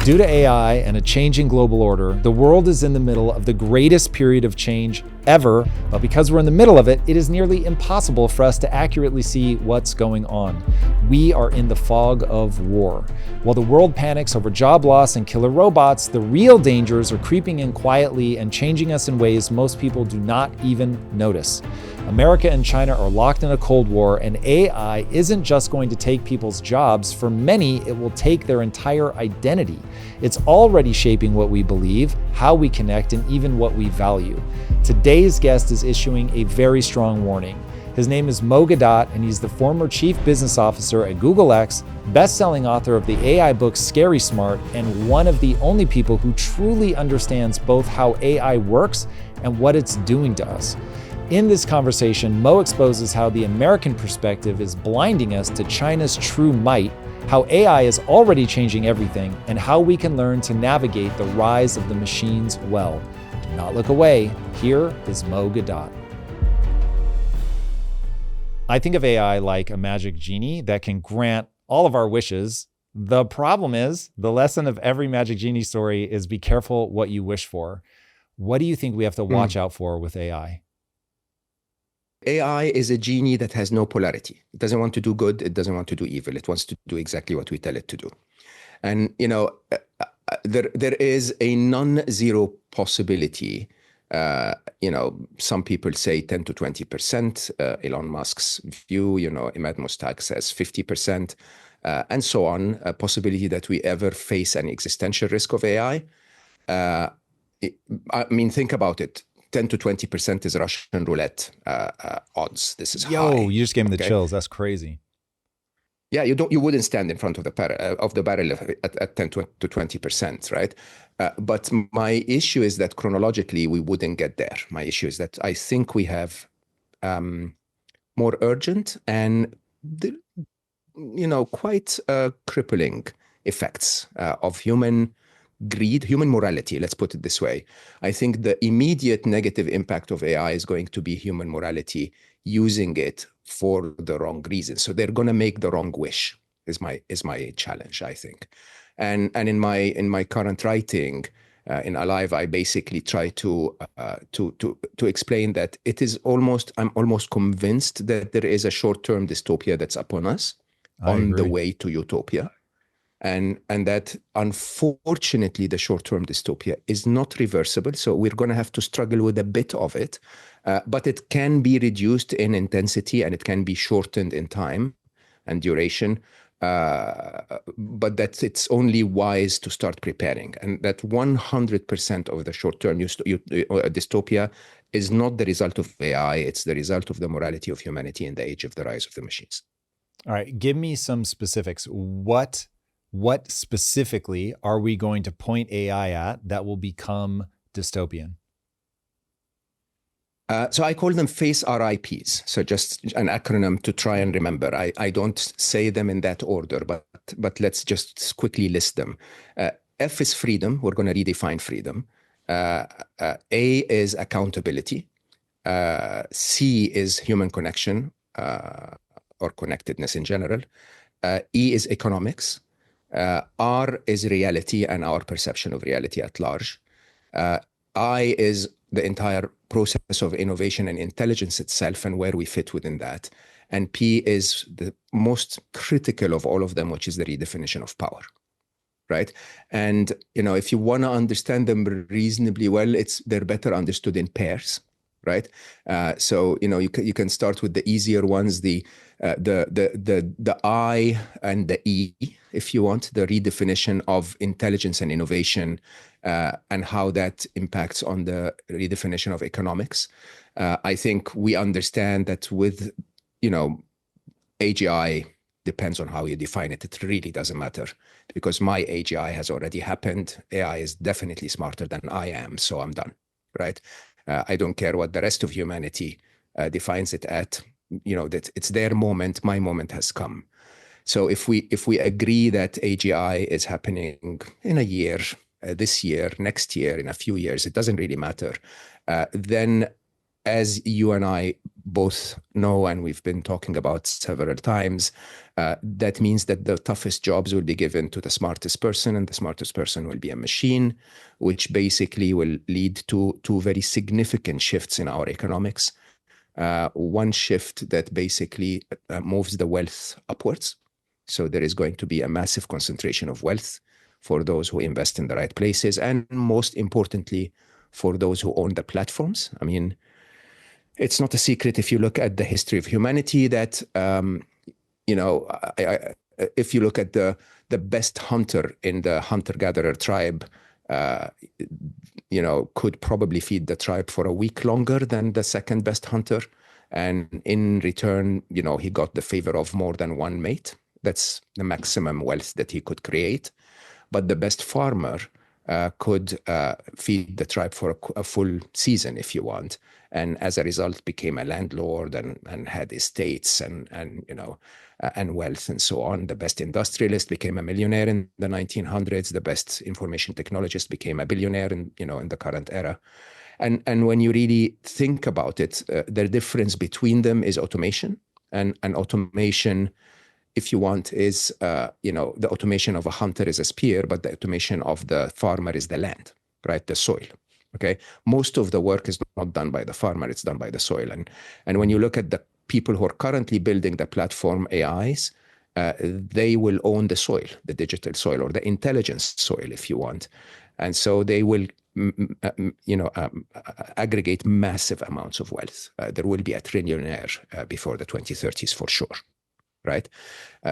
Due to AI and a changing global order, the world is in the middle of the greatest period of change ever, but because we're in the middle of it, it is nearly impossible for us to accurately see what's going on. We are in the fog of war. While the world panics over job loss and killer robots, the real dangers are creeping in quietly and changing us in ways most people do not even notice. America and China are locked in a Cold War, and AI isn't just going to take people's jobs. For many, it will take their entire identity. It's already shaping what we believe, how we connect, and even what we value. Today's guest is issuing a very strong warning. His name is Mo Gawdat, and he's the former chief business officer at Google X, best-selling author of the AI book Scary Smart, and one of the only people who truly understands both how AI works and what it's doing to us. In this conversation, Mo exposes how the American perspective is blinding us to China's true might, how AI is already changing everything, and how we can learn to navigate the rise of the machines well. Do not look away. Here is Mo Gawdat. I think of AI like a magic genie that can grant all of our wishes. The problem is, the lesson of every magic genie story is be careful what you wish for. What do you think we have to watch out for with AI? AI is a genie that has no polarity. It doesn't want to do good. It doesn't want to do evil. It wants to do exactly what we tell it to do. And, there is a non-zero possibility. Some people say 10 to 20%. Elon Musk's view, Imad Mustaq says 50%, and so on. A possibility that we ever face an existential risk of AI. Think about it. 10 to 20% is Russian roulette odds. This is high. You just gave me the chills. That's crazy. Yeah, you wouldn't stand in front of the barrel at 10 to 20%, right? But my issue is that chronologically we wouldn't get there. My issue is that I think we have more urgent and quite crippling effects of human greed, human morality, let's put it this way. I think the immediate negative impact of AI is going to be human morality using it for the wrong reasons. So they're going to make the wrong wish is my challenge, I think. And in my current writing in Alive, I basically try to explain that I'm almost convinced that there is a short-term dystopia that's upon us on the way to Utopia. And that, unfortunately, the short-term dystopia is not reversible. So we're going to have to struggle with a bit of it. But it can be reduced in intensity and it can be shortened in time and duration. But that it's only wise to start preparing. And that 100% of the short-term dystopia is not the result of AI. It's the result of the morality of humanity in the age of the rise of the machines. All right. Give me some specifics. What specifically are we going to point AI at that will become dystopian? So I call them FACE RIPs. So just an acronym to try and remember. I don't say them in that order, but let's just quickly list them. F is freedom. We're going to redefine freedom. A is accountability. C is human connection or connectedness in general. E is economics. R is reality and our perception of reality at large. I is the entire process of innovation and intelligence itself and where we fit within that. And P is the most critical of all of them, which is the redefinition of power, right? And, if you want to understand them reasonably well, they're better understood in pairs, right? So, you can start with the easier ones, the I and the E, if you want, the redefinition of intelligence and innovation, and how that impacts on the redefinition of economics. I think we understand that with, AGI depends on how you define it. It really doesn't matter because my AGI has already happened. AI is definitely smarter than I am, so I'm done, right? I don't care what the rest of humanity defines it at. That it's their moment. My moment has come. So if we agree that AGI is happening in a year, this year, next year, in a few years, it doesn't really matter. Then, as you and I both know, and we've been talking about several times, That means that the toughest jobs will be given to the smartest person, and the smartest person will be a machine, which basically will lead to two very significant shifts in our economics. One shift that basically moves the wealth upwards. So there is going to be a massive concentration of wealth for those who invest in the right places, and most importantly, for those who own the platforms. I mean, it's not a secret if you look at the history of humanity that, if you look at the best hunter in the hunter-gatherer tribe, could probably feed the tribe for a week longer than the second best hunter. And in return, he got the favor of more than one mate. That's the maximum wealth that he could create. But the best farmer could feed the tribe for a full season, if you want. And as a result, became a landlord and had estates and wealth and so on. The best industrialist became a millionaire in the 1900s. The best information technologist became a billionaire in the current era. And when you really think about it, the difference between them is automation. And automation, if you want, is, the automation of a hunter is a spear, but the automation of the farmer is the land, right? The soil. Okay. Most of the work is not done by the farmer, it's done by the soil. And when you look at the people who are currently building the platform AIs, they will own the soil, the digital soil, or the intelligence soil, if you want. And so they will aggregate massive amounts of wealth. There will be a trillionaire before the 2030s for sure, right?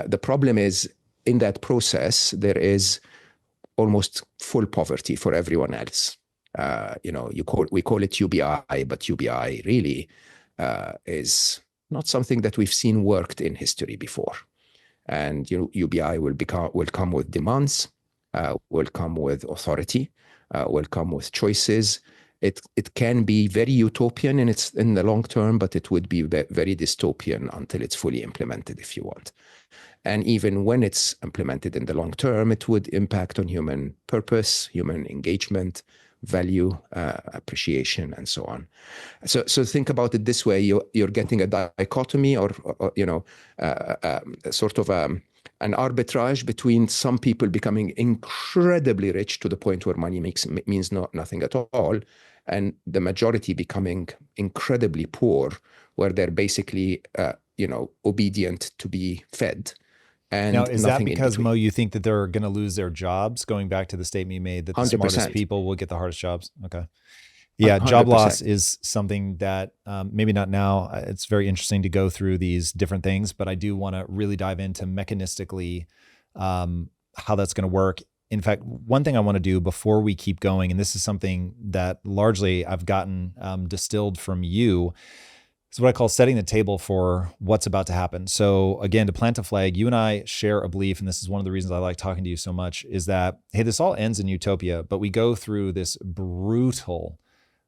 The problem is, in that process, there is almost full poverty for everyone else. We call it UBI, but UBI really is not something that we've seen worked in history before. And UBI will come with demands, will come with authority, will come with choices. It can be very utopian in the long term, but it would be very dystopian until it's fully implemented, if you want. And even when it's implemented in the long term, it would impact on human purpose, human engagement, value, appreciation, and so on. So think about it this way: you're getting a dichotomy, or sort of an arbitrage between some people becoming incredibly rich to the point where money means nothing at all, and the majority becoming incredibly poor, where they're basically obedient to be fed. And now, is that because, Mo, you think that they're going to lose their jobs, going back to the statement you made that the 100%. smartest people will get the hardest jobs? Okay. Yeah, 100%. Job loss is something that maybe not now. It's very interesting to go through these different things, but I do want to really dive into mechanistically how that's going to work. In fact, one thing I want to do before we keep going, and this is something that largely I've gotten distilled from you, is what I call setting the table for what's about to happen. So again, to plant a flag, you and I share a belief, and this is one of the reasons I like talking to you so much, is that, hey, this all ends in utopia, but we go through this brutal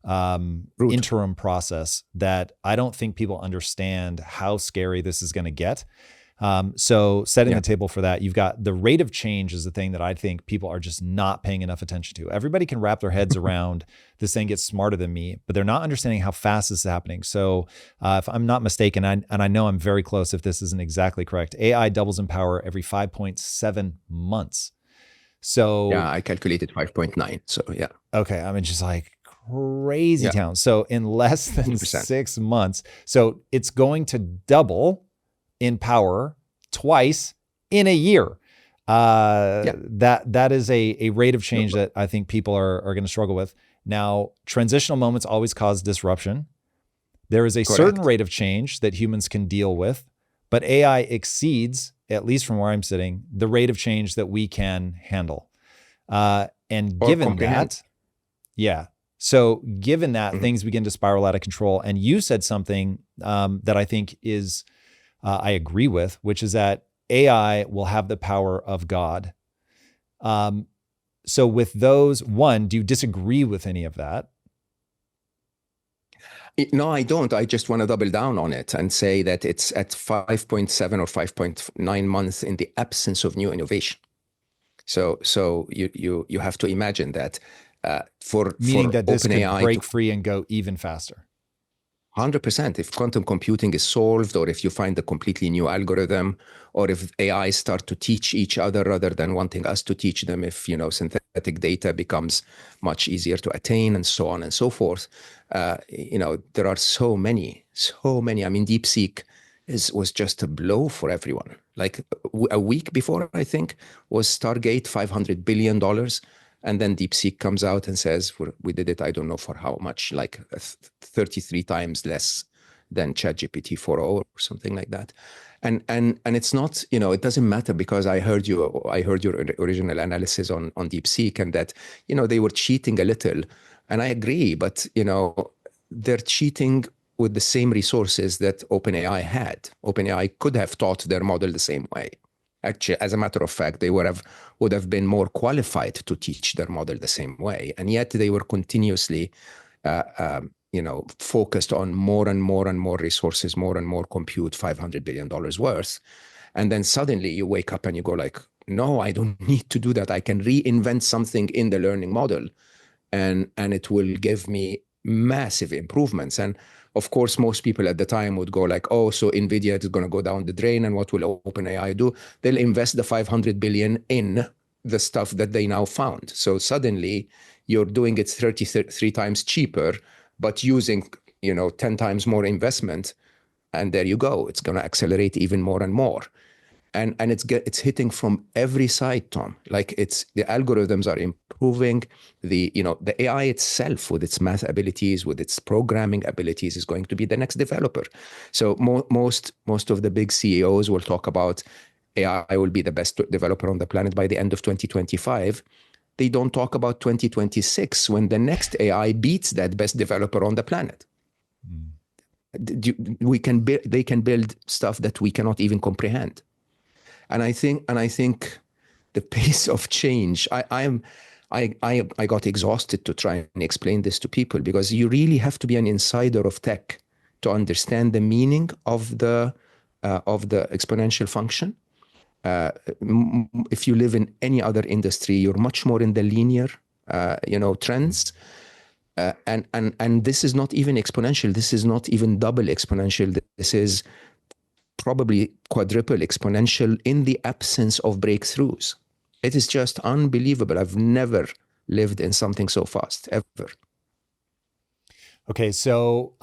interim process that I don't think people understand how scary this is going to get. So setting the table for that, you've got the rate of change is the thing that I think people are just not paying enough attention to. Everybody can wrap their heads around this thing gets smarter than me, but they're not understanding how fast this is happening. So if I'm not mistaken, and I know I'm very close if this isn't exactly correct, AI doubles in power every 5.7 months. So yeah, I calculated 5.9. So yeah. Okay. I mean, just like crazy town. So in less than 100%. 6 months, so it's going to double in power twice in a year. That is a rate of change that I think people are going to struggle with. Now, transitional moments always cause disruption. There is a certain rate of change that humans can deal with, but AI exceeds, at least from where I'm sitting, the rate of change that we can handle. And given that, so given that, things begin to spiral out of control. And you said something that I think is, I agree with, which is that AI will have the power of God. So with those, one, do you disagree with any of that? No, I don't. I just want to double down on it and say that it's at 5.7 or 5.9 months in the absence of new innovation. So you have to imagine that meaning that this could break free and go even faster. 100%. If quantum computing is solved, or if you find a completely new algorithm, or if AI start to teach each other rather than wanting us to teach them, if synthetic data becomes much easier to attain, and so on and so forth, there are so many. I mean, DeepSeek was just a blow for everyone. Like a week before, I think, was Stargate, $500 billion. And then DeepSeek comes out and says, we did it, I don't know for how much, like 33 times less than ChatGPT 4.0 or something like that. And it's not, it doesn't matter, because I heard your original analysis on DeepSeek, and that, they were cheating a little. And I agree, but, they're cheating with the same resources that OpenAI had. OpenAI could have taught their model the same way. Actually, as a matter of fact, they would have been more qualified to teach their model the same way. And yet they were continuously, focused on more and more and more resources, more and more compute, $500 billion worth. And then suddenly you wake up and you go like, no, I don't need to do that. I can reinvent something in the learning model, and it will give me massive improvements. And of course, most people at the time would go like, oh, so NVIDIA is going to go down the drain, and what will OpenAI do? They'll invest the $500 billion in the stuff that they now found. So suddenly you're doing it 33 times cheaper, but using, 10 times more investment. And there you go. It's going to accelerate even more and more. And it's hitting from every side, Tom. Like the algorithms are improving. The AI itself, with its math abilities, with its programming abilities, is going to be the next developer. So most of the big CEOs will talk about AI will be the best developer on the planet by the end of 2025. They don't talk about 2026, when the next AI beats that best developer on the planet. They can build stuff that we cannot even comprehend. And I think the pace of change, I got exhausted to try and explain this to people, because you really have to be an insider of tech to understand the meaning of the exponential function. If you live in any other industry, you're much more in the linear, trends. And this is not even exponential. This is not even double exponential. This is probably quadruple exponential in the absence of breakthroughs. It is just unbelievable. I've never lived in something so fast, ever. Okay, so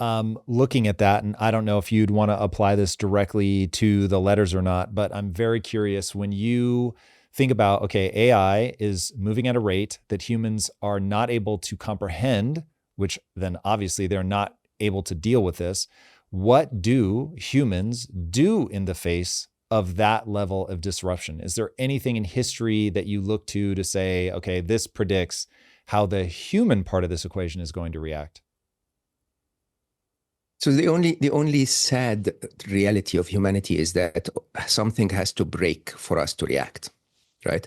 looking at that, and I don't know if you'd want to apply this directly to the letters or not, but I'm very curious when you think about, okay, AI is moving at a rate that humans are not able to comprehend, which then obviously they're not able to deal with this. What do humans do in the face of that level of disruption? Is there anything in history that you look to say, okay, this predicts how the human part of this equation is going to react? So the only sad reality of humanity is that something has to break for us to react, right?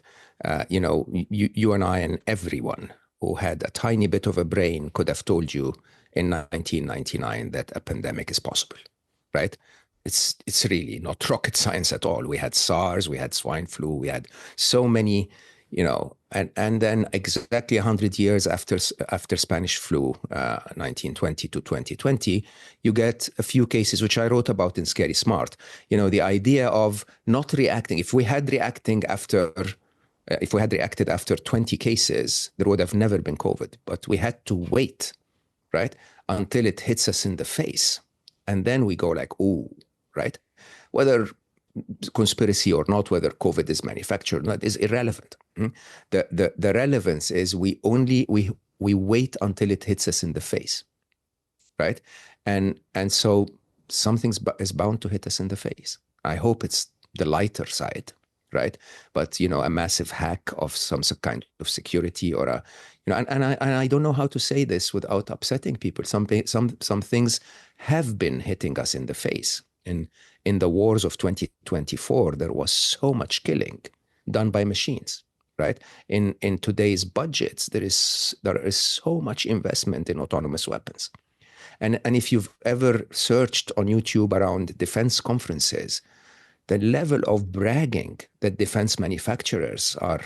You and I and everyone who had a tiny bit of a brain could have told you in 1999 that a pandemic is possible, right? It's really not rocket science at all. We had SARS, we had swine flu, we had so many, and then exactly 100 years after Spanish flu, 1920 to 2020, you get a few cases, which I wrote about in Scary Smart. The idea of not reacting. If we had reacted after 20 cases, there would have never been COVID. But we had to wait, right, until it hits us in the face. And then we go like, ooh, right? Whether conspiracy or not, whether COVID is manufactured or not, is irrelevant. The relevance is we wait until it hits us in the face, right? And so something is bound to hit us in the face. I hope it's the lighter side, right? But a massive hack of some kind of security, or and I don't know how to say this without upsetting people. Some things have been hitting us in the face. In the wars of 2024, there was so much killing done by machines, right? In today's budgets, there is so much investment in autonomous weapons. And if you've ever searched on YouTube around defense conferences, the level of bragging that defense manufacturers are,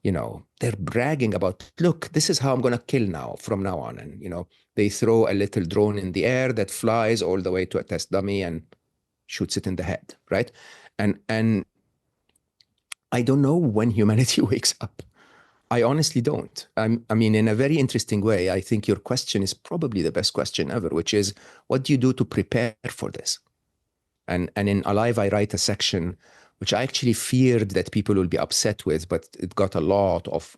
they're bragging about, look, this is how I'm going to kill now from now on. And, they throw a little drone in the air that flies all the way to a test dummy and shoots it in the head, right? And I don't know when humanity wakes up. I honestly don't. I mean, in a very interesting way, I think your question is probably the best question ever, which is, what do you do to prepare for this? And in Alive, I write a section which I actually feared that people will be upset with, but it got a lot of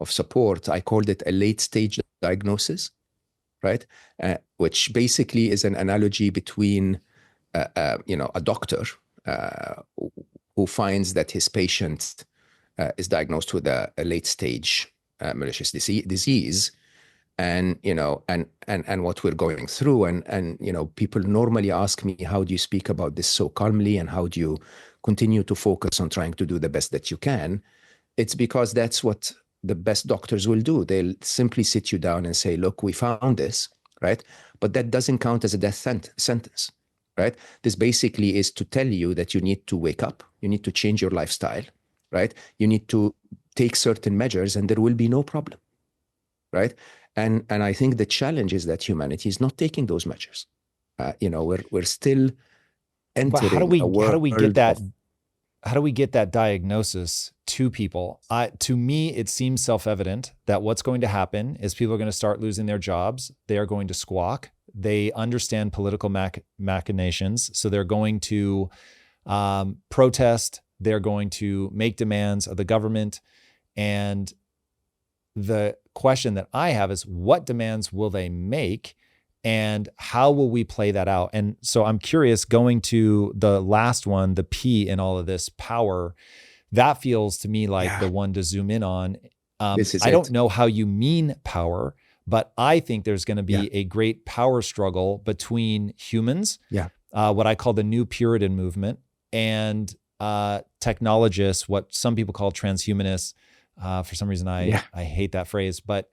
support. I called it a late stage diagnosis, right? Which basically is an analogy between, a doctor who finds that his patient is diagnosed with a late stage malicious disease, and what we're going through, and people normally ask me, how do you speak about this so calmly, and how do you continue to focus on trying to do the best that you can? It's because that's what the best doctors will do. They'll simply sit you down and say, look, we found this, right? But that doesn't count as a death sentence, right? This basically is to tell you that you need to wake up, you need to change your lifestyle, right? You need to take certain measures, and there will be no problem, right? And I think the challenge is that humanity is not taking those measures. We're still entering But how do we get that? of, How do we get that diagnosis to people? To me, it seems self-evident that what's going to happen is people are going to start losing their jobs. They are going to squawk. They understand political machinations, so they're going to protest. They're going to make demands of the government. And the question that I have is, what demands will they make, and how will we play that out? And so I'm curious, going to the last one, the P in all of this, power, that feels to me like the one to zoom in on. I don't know how you mean power, but I think there's going to be a great power struggle between humans, what I call the new Puritan movement, and technologists, what some people call transhumanists. For some reason, I hate that phrase, but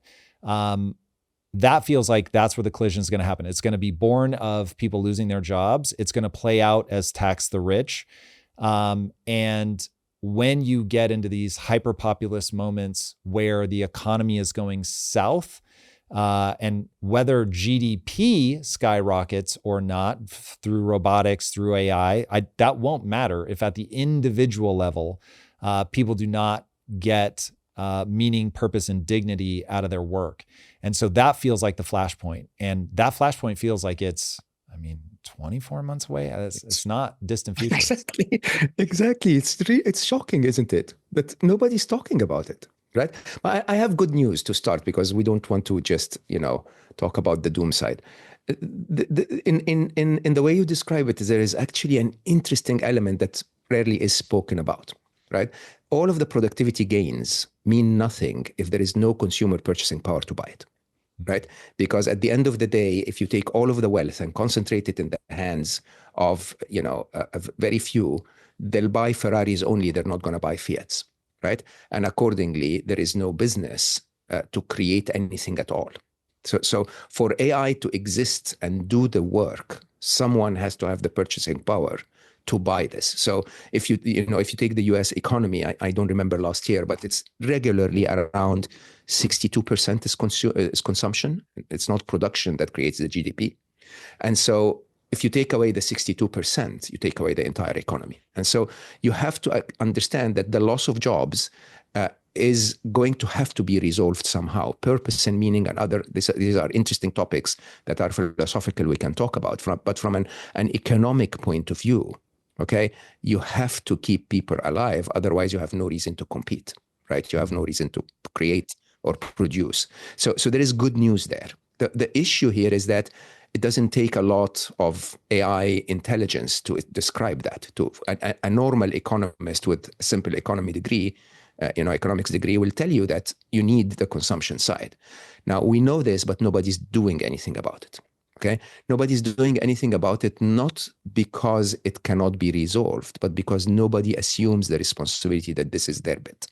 that feels like that's where the collision is going to happen. It's going to be born of people losing their jobs. It's going to play out as tax the rich. And when you get into these hyper-populist moments where the economy is going south, and whether GDP skyrockets or not through robotics, through AI, that won't matter if at the individual level, people do not get meaning, purpose, and dignity out of their work. And so that feels like the flashpoint. And that flashpoint feels like it's, 24 months away. It's not distant future. Exactly. It's shocking, isn't it? But nobody's talking about it, right? I have good news to start, because we don't want to just, talk about the doom side. In the way you describe it, there is actually an interesting element that rarely is spoken about, right? All of the productivity gains mean nothing if there is no consumer purchasing power to buy it, right? Because at the end of the day, if you take all of the wealth and concentrate it in the hands of, a very few, they'll buy Ferraris only, they're not going to buy Fiats, right? And accordingly, there is no business to create anything at all. So for AI to exist and do the work, someone has to have the purchasing power to buy this. So if you take the U.S. economy, I don't remember last year, but it's regularly around 62% is consumption. It's not production that creates the GDP. And so if you take away the 62%, you take away the entire economy. And so you have to understand that the loss of jobs is going to have to be resolved somehow. Purpose and meaning and these are interesting topics that are philosophical we can talk about, but from an economic point of view, okay, you have to keep people alive. Otherwise, you have no reason to compete, right? You have no reason to create or produce. So there is good news there. The issue here is that it doesn't take a lot of AI intelligence to describe that. To a normal economist with a simple economy degree, economics degree, will tell you that you need the consumption side. Now, we know this, but nobody's doing anything about it. Okay, nobody's doing anything about it, not because it cannot be resolved, but because nobody assumes the responsibility that this is their bit.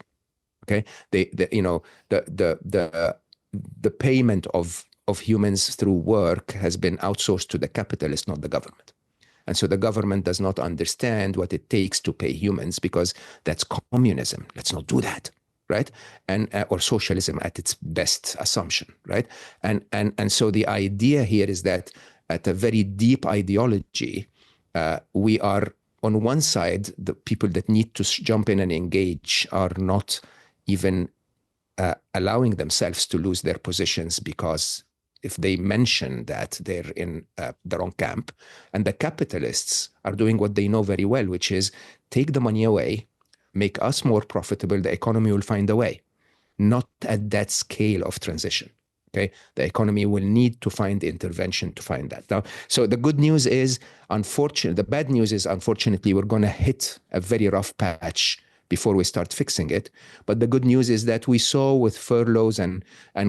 Okay, the payment of humans through work has been outsourced to the capitalist, not the government. And so the government does not understand what it takes to pay humans, because that's communism. Let's not do that, right? And or socialism at its best assumption, right? And so the idea here is that at a very deep ideology, we are on one side, the people that need to jump in and engage are not even allowing themselves to lose their positions, because if they mention that, they're in the wrong camp. And the capitalists are doing what they know very well, which is take the money away, make us more profitable, the economy will find a way. Not at that scale of transition. Okay, the economy will need to find intervention to find that. Now, so the good news is, the bad news is, unfortunately, we're going to hit a very rough patch before we start fixing it. But the good news is that we saw with furloughs and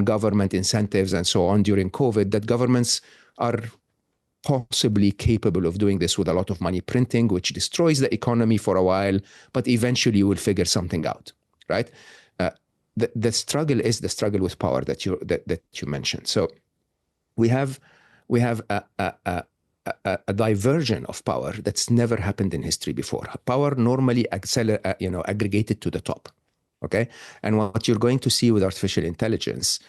government incentives and so on during COVID, that governments are possibly capable of doing this with a lot of money printing, which destroys the economy for a while, but eventually you will figure something out, right? The struggle is the struggle with power that you mentioned. So we have a diversion of power that's never happened in history before. Power normally aggregated to the top, okay? And what you're going to see with artificial intelligence,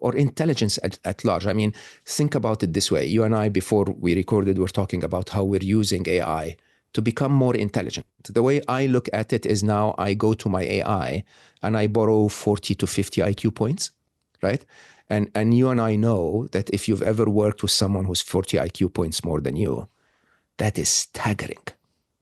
or intelligence at large, I mean, think about it this way. You and I, before we recorded, were talking about how we're using AI to become more intelligent. The way I look at it is, now I go to my AI and I borrow 40 to 50 IQ points, right? And you and I know that if you've ever worked with someone who's 40 IQ points more than you, that is staggering.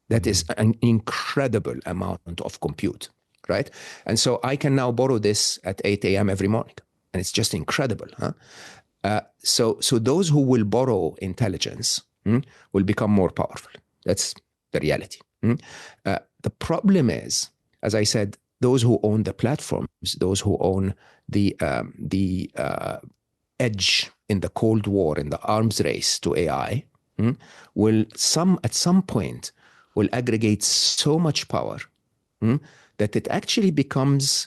That is an incredible amount of compute, right? And so I can now borrow this at 8 a.m. every morning. And it's just incredible. Huh? So those who will borrow intelligence will become more powerful. That's the reality. The problem is, as I said, those who own the platforms, those who own the edge in the Cold War, in the arms race to AI, will at some point will aggregate so much power that it actually becomes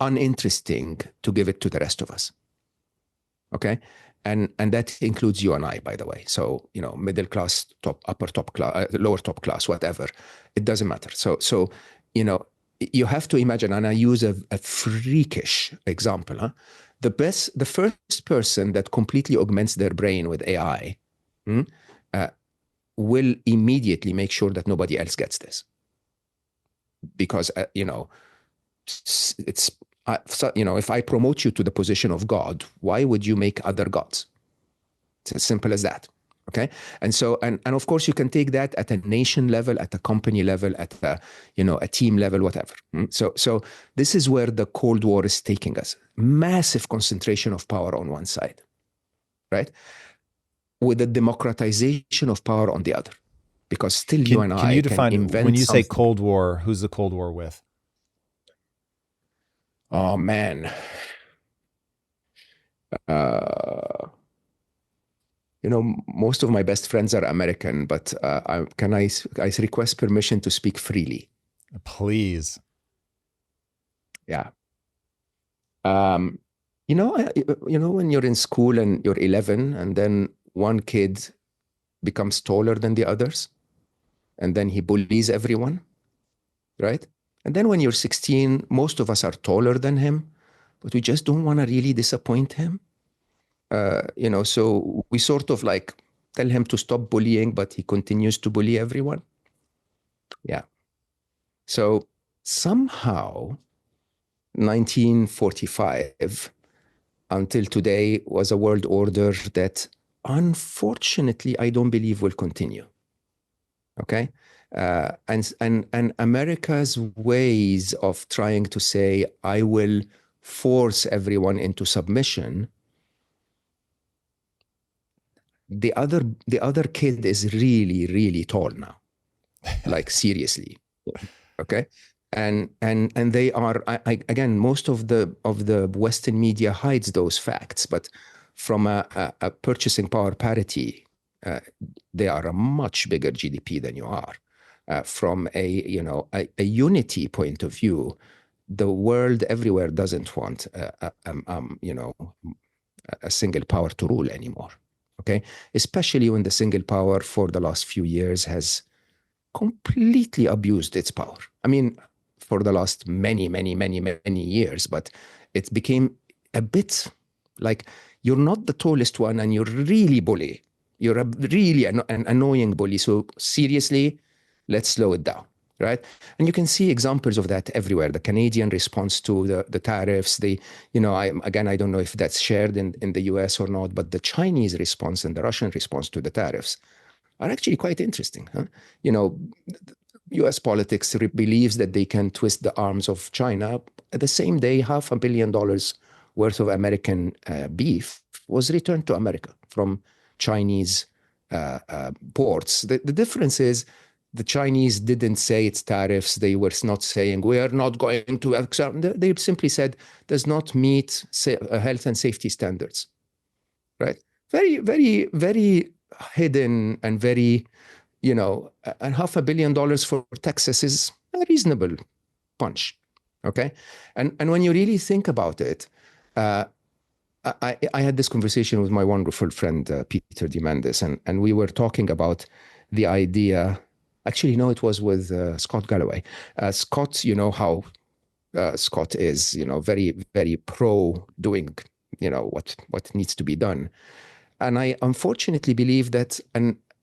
uninteresting to give it to the rest of us. Okay? And that includes you and I, by the way. So, middle class, upper top class, lower top class, whatever. It doesn't matter. So you have to imagine, and I use a freakish example. Huh? The first person that completely augments their brain with AI will immediately make sure that nobody else gets this. Because, it's if I promote you to the position of God, why would you make other gods? It's as simple as that. Okay. And so, and of course you can take that at a nation level, at a company level, at a team level, whatever. So this is where the Cold War is taking us. Massive concentration of power on one side, right? With the democratization of power on the other. Because still you and I can you define, invent when you say something. Cold War, who's the Cold War with? Oh, man. Most of my best friends are American, but can I request permission to speak freely? Please. Yeah. When you're in school and you're 11, and then one kid becomes taller than the others, and then he bullies everyone, right? And then when you're 16, most of us are taller than him, but we just don't want to really disappoint him. So we sort of like tell him to stop bullying, but he continues to bully everyone. Yeah. So somehow 1945 until today was a world order that unfortunately I don't believe will continue. Okay. And America's ways of trying to say, I will force everyone into submission. The other kid is really, really tall now, like seriously. Okay. And they are, again, most of the Western media hides those facts, but from a purchasing power parity, they are a much bigger GDP than you are. From a unity point of view, the world everywhere doesn't want a single power to rule anymore. Okay, especially when the single power for the last few years has completely abused its power. I mean, for the last many, many, many, many years, but it became a bit like you're not the tallest one and you're really bully. You're a really an annoying bully. So seriously, let's slow it down, right? And you can see examples of that everywhere. The Canadian response to the tariffs, I don't know if that's shared in the US or not, but the Chinese response and the Russian response to the tariffs are actually quite interesting. Huh? US politics believes that they can twist the arms of China. At the same day, $500 million worth of American beef was returned to America from Chinese ports. The difference is the Chinese didn't say it's tariffs. They were not saying we are not going to accept. They simply said does not meet health and safety standards. Right? Very, very, very hidden and very, and $500 million for Texas is a reasonable punch. Okay, and when you really think about it. I had this conversation with my wonderful friend, Peter Diamandis, and we were talking about the idea. Actually, no, it was with Scott Galloway. Scott, you know how Scott is, very, very pro doing, what needs to be done. And I unfortunately believe that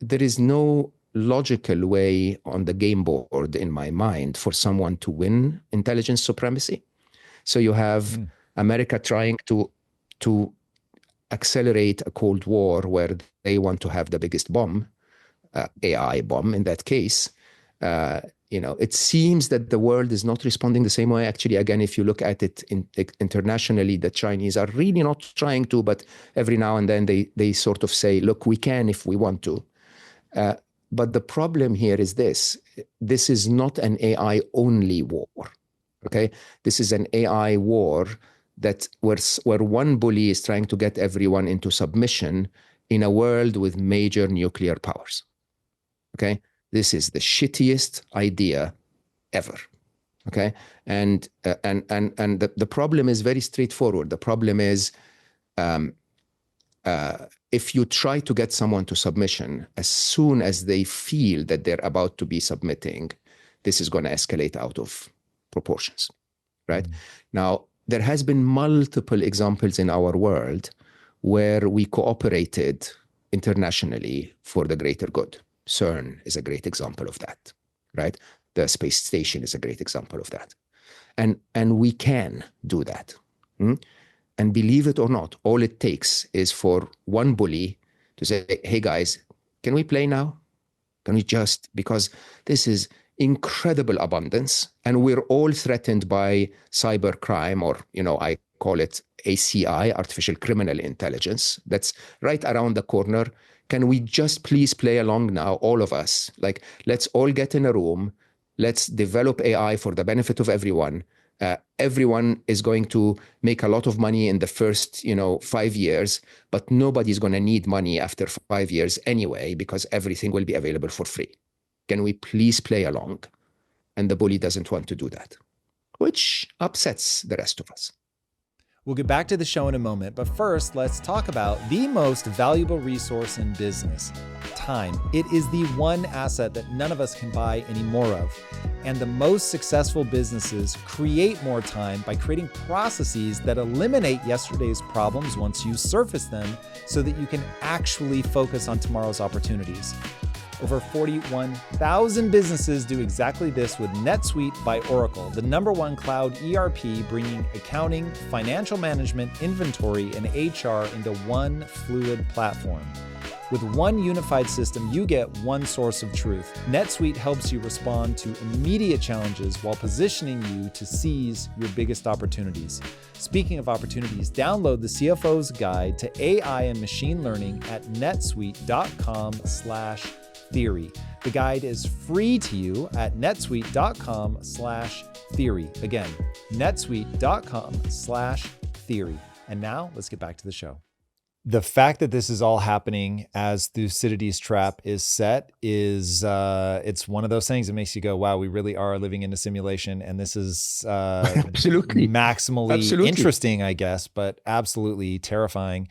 there is no logical way on the game board in my mind for someone to win intelligence supremacy. So you have America trying to accelerate a Cold War where they want to have the biggest bomb, AI bomb in that case. It seems that the world is not responding the same way. Actually, again, if you look at it internationally, the Chinese are really not trying to, but every now and then they sort of say, look, we can if we want to. But the problem here is this is not an AI-only war, okay? This is an AI war where one bully is trying to get everyone into submission in a world with major nuclear powers. Okay, this is the shittiest idea ever. Okay, and the problem is very straightforward. The problem is, if you try to get someone to submission, as soon as they feel that they're about to be submitting, this is going to escalate out of proportions. Right now. There has been multiple examples in our world where we cooperated internationally for the greater good. CERN is a great example of that, right? The space station is a great example of that. And we can do that. And believe it or not, all it takes is for one bully to say, hey guys, can we play now? Can we because this is incredible abundance, and we're all threatened by cybercrime, or I call it ACI, artificial criminal intelligence. That's right around the corner. Can we just please play along now, all of us? Like, let's all get in a room. Let's develop AI for the benefit of everyone. Everyone is going to make a lot of money in the first, 5 years, but nobody's going to need money after 5 years anyway, because everything will be available for free. Can we please play along? And the bully doesn't want to do that, which upsets the rest of us. We'll get back to the show in a moment, but first, let's talk about the most valuable resource in business, time. It is the one asset that none of us can buy any more of. And the most successful businesses create more time by creating processes that eliminate yesterday's problems once you surface them so that you can actually focus on tomorrow's opportunities. Over 41,000 businesses do exactly this with NetSuite by Oracle, the #1 cloud ERP, bringing accounting, financial management, inventory, and HR into one fluid platform. With one unified system, you get one source of truth. NetSuite helps you respond to immediate challenges while positioning you to seize your biggest opportunities. Speaking of opportunities, download the CFO's Guide to AI and Machine Learning at netsuite.com/theory. The guide is free to you at netsuite.com/theory. Again, netsuite.com/theory. And now let's get back to the show. The fact that this is all happening as Thucydides' trap is set is, it's one of those things that makes you go, wow, we really are living in a simulation. And this is absolutely maximally interesting, I guess, but absolutely terrifying.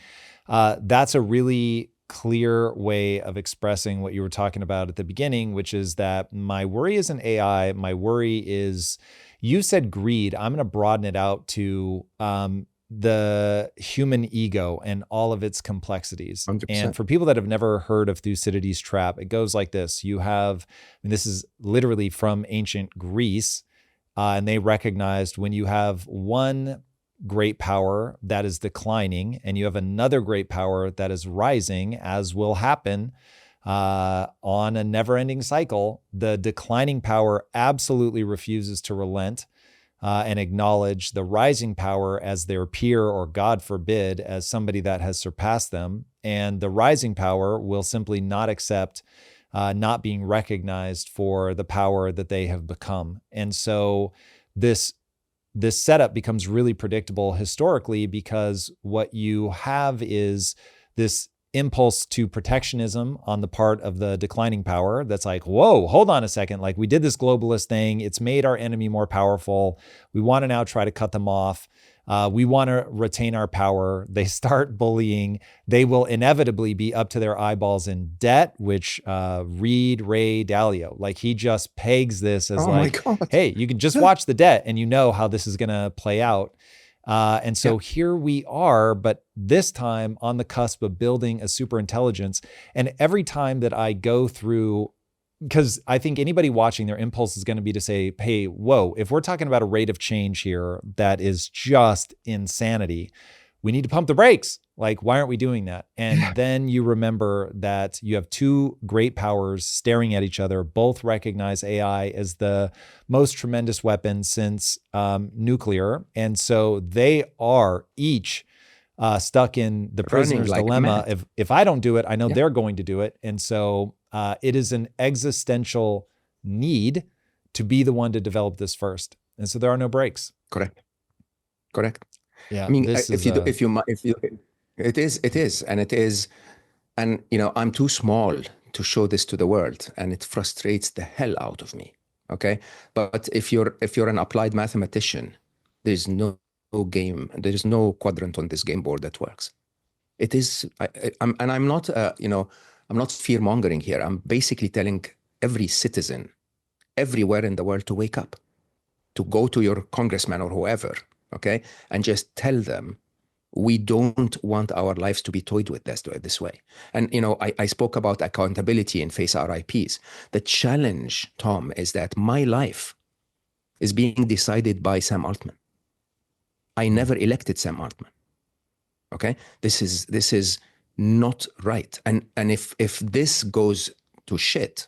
That's a really clear way of expressing what you were talking about at the beginning, which is that my worry isn't AI. My worry is You said greed. I'm going to broaden it out to the human ego and all of its complexities. 100%. And for people that have never heard of Thucydides' trap, it goes like this. You have, and this is literally from ancient Greece, and they recognized when you have one great power that is declining and you have another great power that is rising, as will happen on a never-ending cycle, the declining power absolutely refuses to relent and acknowledge the rising power as their peer, or God forbid, as somebody that has surpassed them. And the rising power will simply not accept not being recognized for the power that they have become. And so this setup becomes really predictable historically, because what you have is this impulse to protectionism on the part of the declining power that's like, whoa, hold on a second. Like, we did this globalist thing. It's made our enemy more powerful. We want to now try to cut them off. We want to retain our power. They start bullying. They will inevitably be up to their eyeballs in debt, which read Ray Dalio. Like, he just pegs this as hey, you can just watch the debt and you know how this is going to play out. And so here we are, but this time on the cusp of building a super intelligence. And every time that I go through, because I think anybody watching, their impulse is going to be to say, hey, whoa, if we're talking about a rate of change here that is just insanity, we need to pump the brakes. Like, why aren't we doing that? And then you remember that you have two great powers staring at each other. Both recognize AI as the most tremendous weapon since nuclear. And so they are each stuck in the prisoner's dilemma. If I don't do it, I know they're going to do it. And so it is an existential need to be the one to develop this first. And so there are no breaks. Correct. Yeah. I mean, it is, and you know, I'm too small to show this to the world, and it frustrates the hell out of me. Okay, but if you're an applied mathematician, there's no game, there is no quadrant on this game board that works. It is, I'm not, I'm not fear mongering here. I'm basically telling every citizen everywhere in the world to wake up, to go to your congressman or whoever, okay, and just tell them, we don't want our lives to be toyed with this way. And, you know, I spoke about accountability and face RIPs. The challenge, Tom, is that my life is being decided by Sam Altman. I never elected Sam Altman. Okay, this is not right. And if this goes to shit,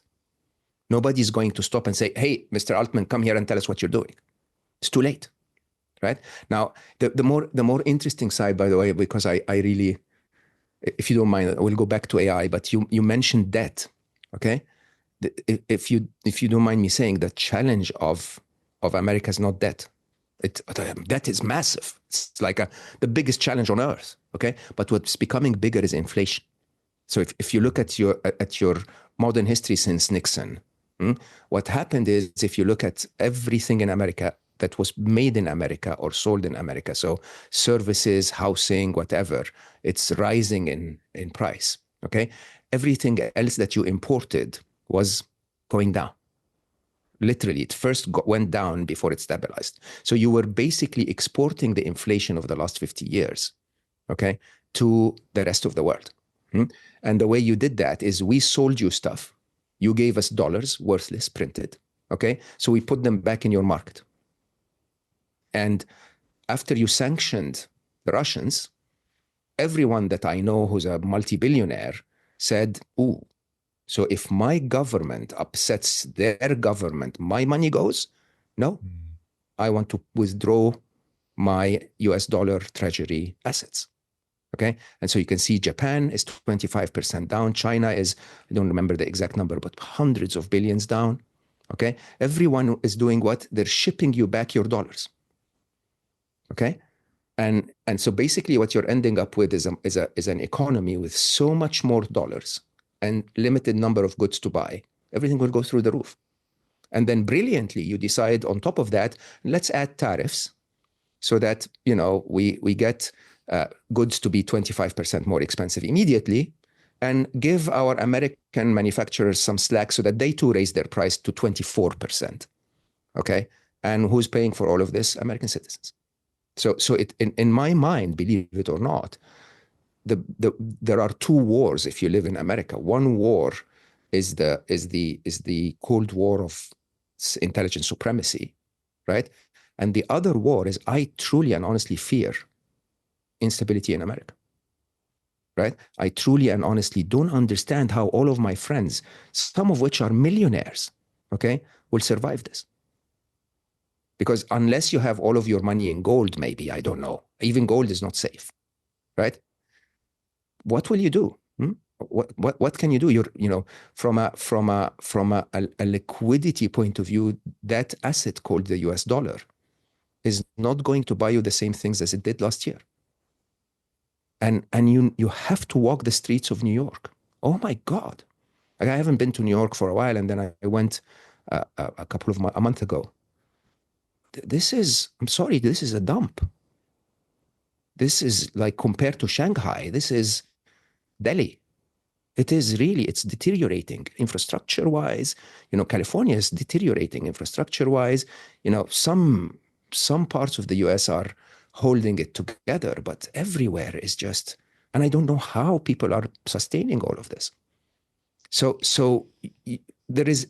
nobody's going to stop and say, hey, Mr. Altman, come here and tell us what you're doing. It's too late. Right now, the more interesting side, by the way, because I really, if you don't mind, I will go back to AI. But you mentioned debt, okay? If you don't mind me saying, the challenge of America is not debt. Debt is massive. It's like the biggest challenge on earth, okay? But what's becoming bigger is inflation. So if you look at your modern history since Nixon, what happened is, if you look at everything in America that was made in America or sold in America, so services, housing, whatever, it's rising in price, okay? Everything else that you imported was going down. Literally, it first went down before it stabilized. So you were basically exporting the inflation of the last 50 years, okay, to the rest of the world. And the way you did that is, we sold you stuff. You gave us dollars, worthless, printed, okay? So we put them back in your market. And after you sanctioned the Russians, everyone that I know who's a multi-billionaire said, ooh, so if my government upsets their government, my money goes? No, I want to withdraw my US dollar treasury assets. Okay, and so you can see Japan is 25% down. China is, I don't remember the exact number, but hundreds of billions down. Okay, everyone is doing what? They're shipping you back your dollars. Okay, and so basically what you're ending up with is an economy with so much more dollars and limited number of goods to buy. Everything will go through the roof. And then brilliantly, you decide on top of that, let's add tariffs so that, you know, we get goods to be 25% more expensive immediately, and give our American manufacturers some slack so that they too raise their price to 24%. Okay, And who's paying for all of this? American citizens. So in my mind, believe it or not, there are two wars if you live in America. One war is the Cold War of intelligence supremacy, right? And the other war is, I truly and honestly fear instability in America, right? I truly and honestly don't understand how all of my friends, some of which are millionaires, okay, will survive this. Because unless you have all of your money in gold, maybe, I don't know, even gold is not safe, right? What will you do? What can you do? From a liquidity point of view, that asset called the US dollar is not going to buy you the same things as it did last year. And you have to walk the streets of New York. Oh my God. Like, I haven't been to New York for a while, and then I went a month ago. I'm sorry, this is a dump. This is like, compared to Shanghai, this is Delhi. It's deteriorating infrastructure-wise. California is deteriorating infrastructure-wise. Some parts of the US are holding it together, but everywhere is just, and I don't know how people are sustaining all of this. So there is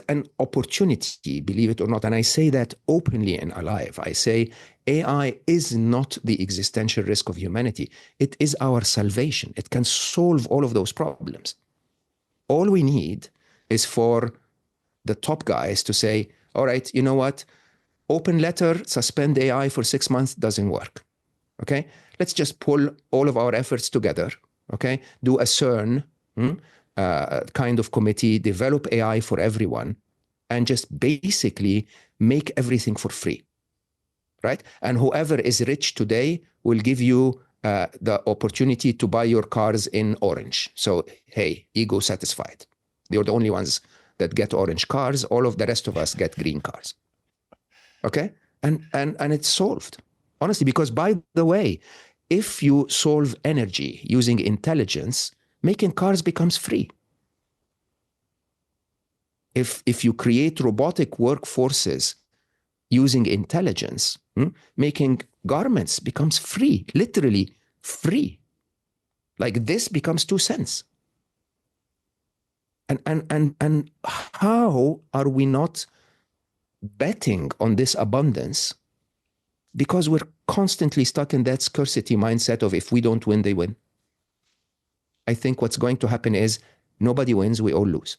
an opportunity, believe it or not, and I say that openly and alive. I say AI is not the existential risk of humanity. It is our salvation. It can solve all of those problems. All we need is for the top guys to say, all right, you know what? Open letter, suspend AI for 6 months doesn't work. Okay? Let's just pull all of our efforts together. Okay? Do a CERN kind of committee, develop AI for everyone, and just basically make everything for free. Right? And whoever is rich today will give you the opportunity to buy your cars in orange. So, hey, ego satisfied. You're the only ones that get orange cars. All of the rest of us get green cars. Okay? And it's solved. Honestly, because, by the way, if you solve energy using intelligence, making cars becomes free. If you create robotic workforces using intelligence, making garments becomes free, literally free. Like, this becomes 2 cents. And how are we not betting on this abundance? Because we're constantly stuck in that scarcity mindset of, if we don't win, they win. I think what's going to happen is nobody wins, we all lose.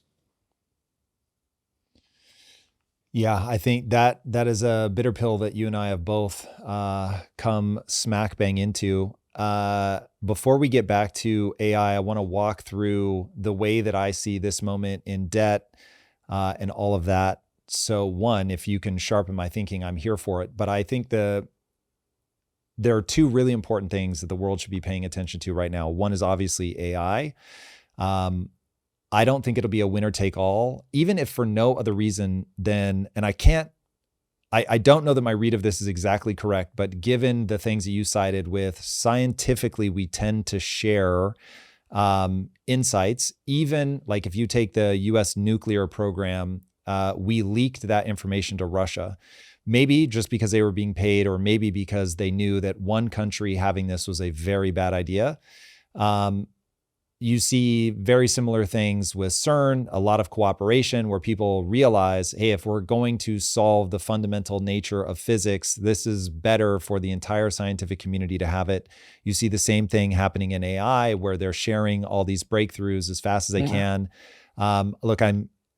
Yeah, I think that is a bitter pill that you and I have both come smack bang into. Before we get back to AI, I want to walk through the way that I see this moment in debt and all of that. So one, if you can sharpen my thinking, I'm here for it. But I think there are two really important things that the world should be paying attention to right now. One is obviously AI. I don't think it'll be a winner take all, even if for no other reason than, and I don't know that my read of this is exactly correct, but given the things that you cited with, scientifically, we tend to share insights. Even like, if you take the U.S. nuclear program, we leaked that information to Russia. Maybe just because they were being paid, or maybe because they knew that one country having this was a very bad idea. You see very similar things with CERN, a lot of cooperation where people realize, hey, if we're going to solve the fundamental nature of physics, this is better for the entire scientific community to have it. You see the same thing happening in AI, where they're sharing all these breakthroughs as fast as they can. Look,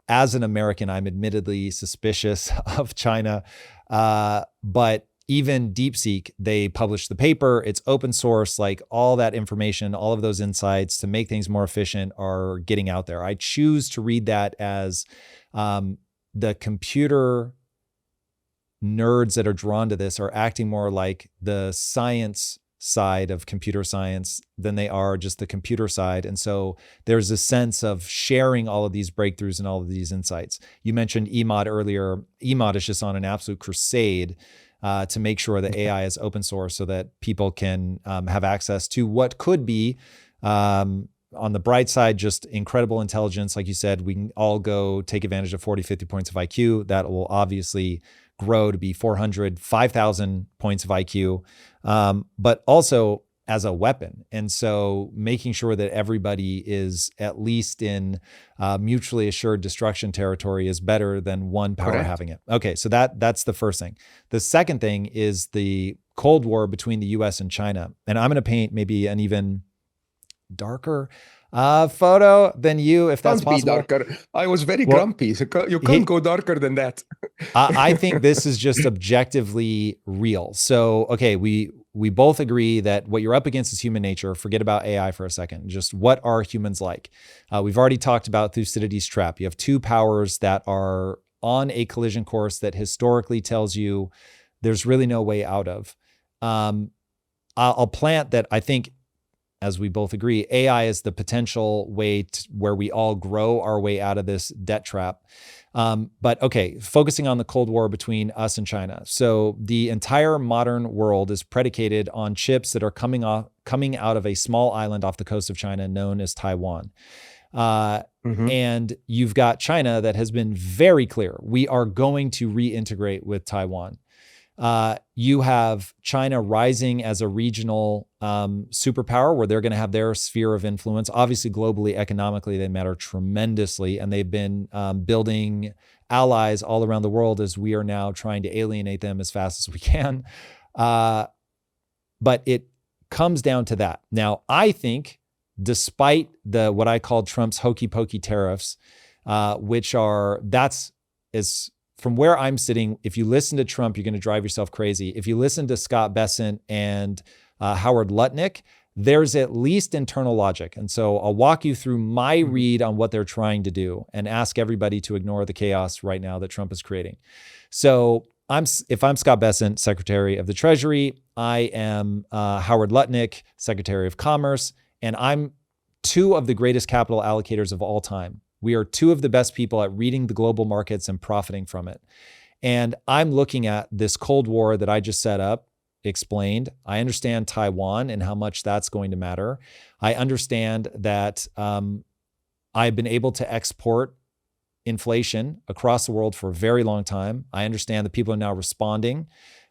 as an American, I'm admittedly suspicious of China, but even DeepSeek, they published the paper, it's open source, like all that information, all of those insights to make things more efficient are getting out there. I choose to read that as the computer nerds that are drawn to this are acting more like the science side of computer science than they are just the computer side. And so there's a sense of sharing all of these breakthroughs and all of these insights. You mentioned Emad earlier. Emad is just on an absolute crusade to make sure that AI is open source so that people can have access to what could be, on the bright side, just incredible intelligence. Like you said, we can all go take advantage of 40, 50 points of IQ. That will obviously grow to be 400, 5,000 points of IQ, but also as a weapon. And so making sure that everybody is at least in mutually assured destruction territory is better than one power Correct. having it. Okay, so that's the first thing. The second thing is the Cold War between the US and China. And I'm going to paint maybe an even darker photo than you, if that's Can't be possible. darker. I was very grumpy. So you can't go darker than that. I think this is just objectively real. So, okay, we both agree that what you're up against is human nature. Forget about AI for a second. Just what are humans like? We've already talked about Thucydides' trap. You have two powers that are on a collision course that historically tells you there's really no way out of. I'll plant that I think, as we both agree, AI is the potential way where we all grow our way out of this debt trap. But okay, focusing on the Cold War between us and China. So the entire modern world is predicated on chips that are coming out of a small island off the coast of China known as Taiwan. And you've got China that has been very clear. We are going to reintegrate with Taiwan. You have China rising as a regional superpower where they're going to have their sphere of influence. Obviously, globally, economically, they matter tremendously. And they've been building allies all around the world as we are now trying to alienate them as fast as we can. But it comes down to that. Now, I think despite what I call Trump's hokey pokey tariffs, from where I'm sitting, if you listen to Trump, you're going to drive yourself crazy. If you listen to Scott Bessent and Howard Lutnick, there's at least internal logic. And so I'll walk you through my read on what they're trying to do and ask everybody to ignore the chaos right now that Trump is creating. So if I'm Scott Bessent, Secretary of the Treasury, I am Howard Lutnick, Secretary of Commerce, and I'm two of the greatest capital allocators of all time. We are two of the best people at reading the global markets and profiting from it. And I'm looking at this Cold War that I just set up, explained. I understand Taiwan and how much that's going to matter. I understand that I've been able to export inflation across the world for a very long time. I understand that people are now responding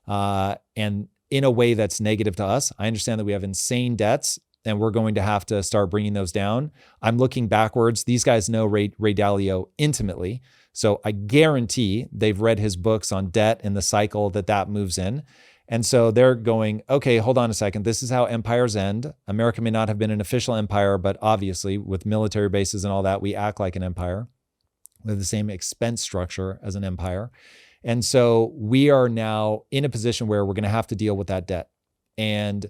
and in a way that's negative to us. I understand that we have insane debts and we're going to have to start bringing those down. I'm looking backwards. These guys know Ray Dalio intimately. So I guarantee they've read his books on debt and the cycle that moves in. And so they're going, okay, hold on a second. This is how empires end. America may not have been an official empire, but obviously with military bases and all that, we act like an empire. We have the same expense structure as an empire. And so we are now in a position where we're going to have to deal with that debt. And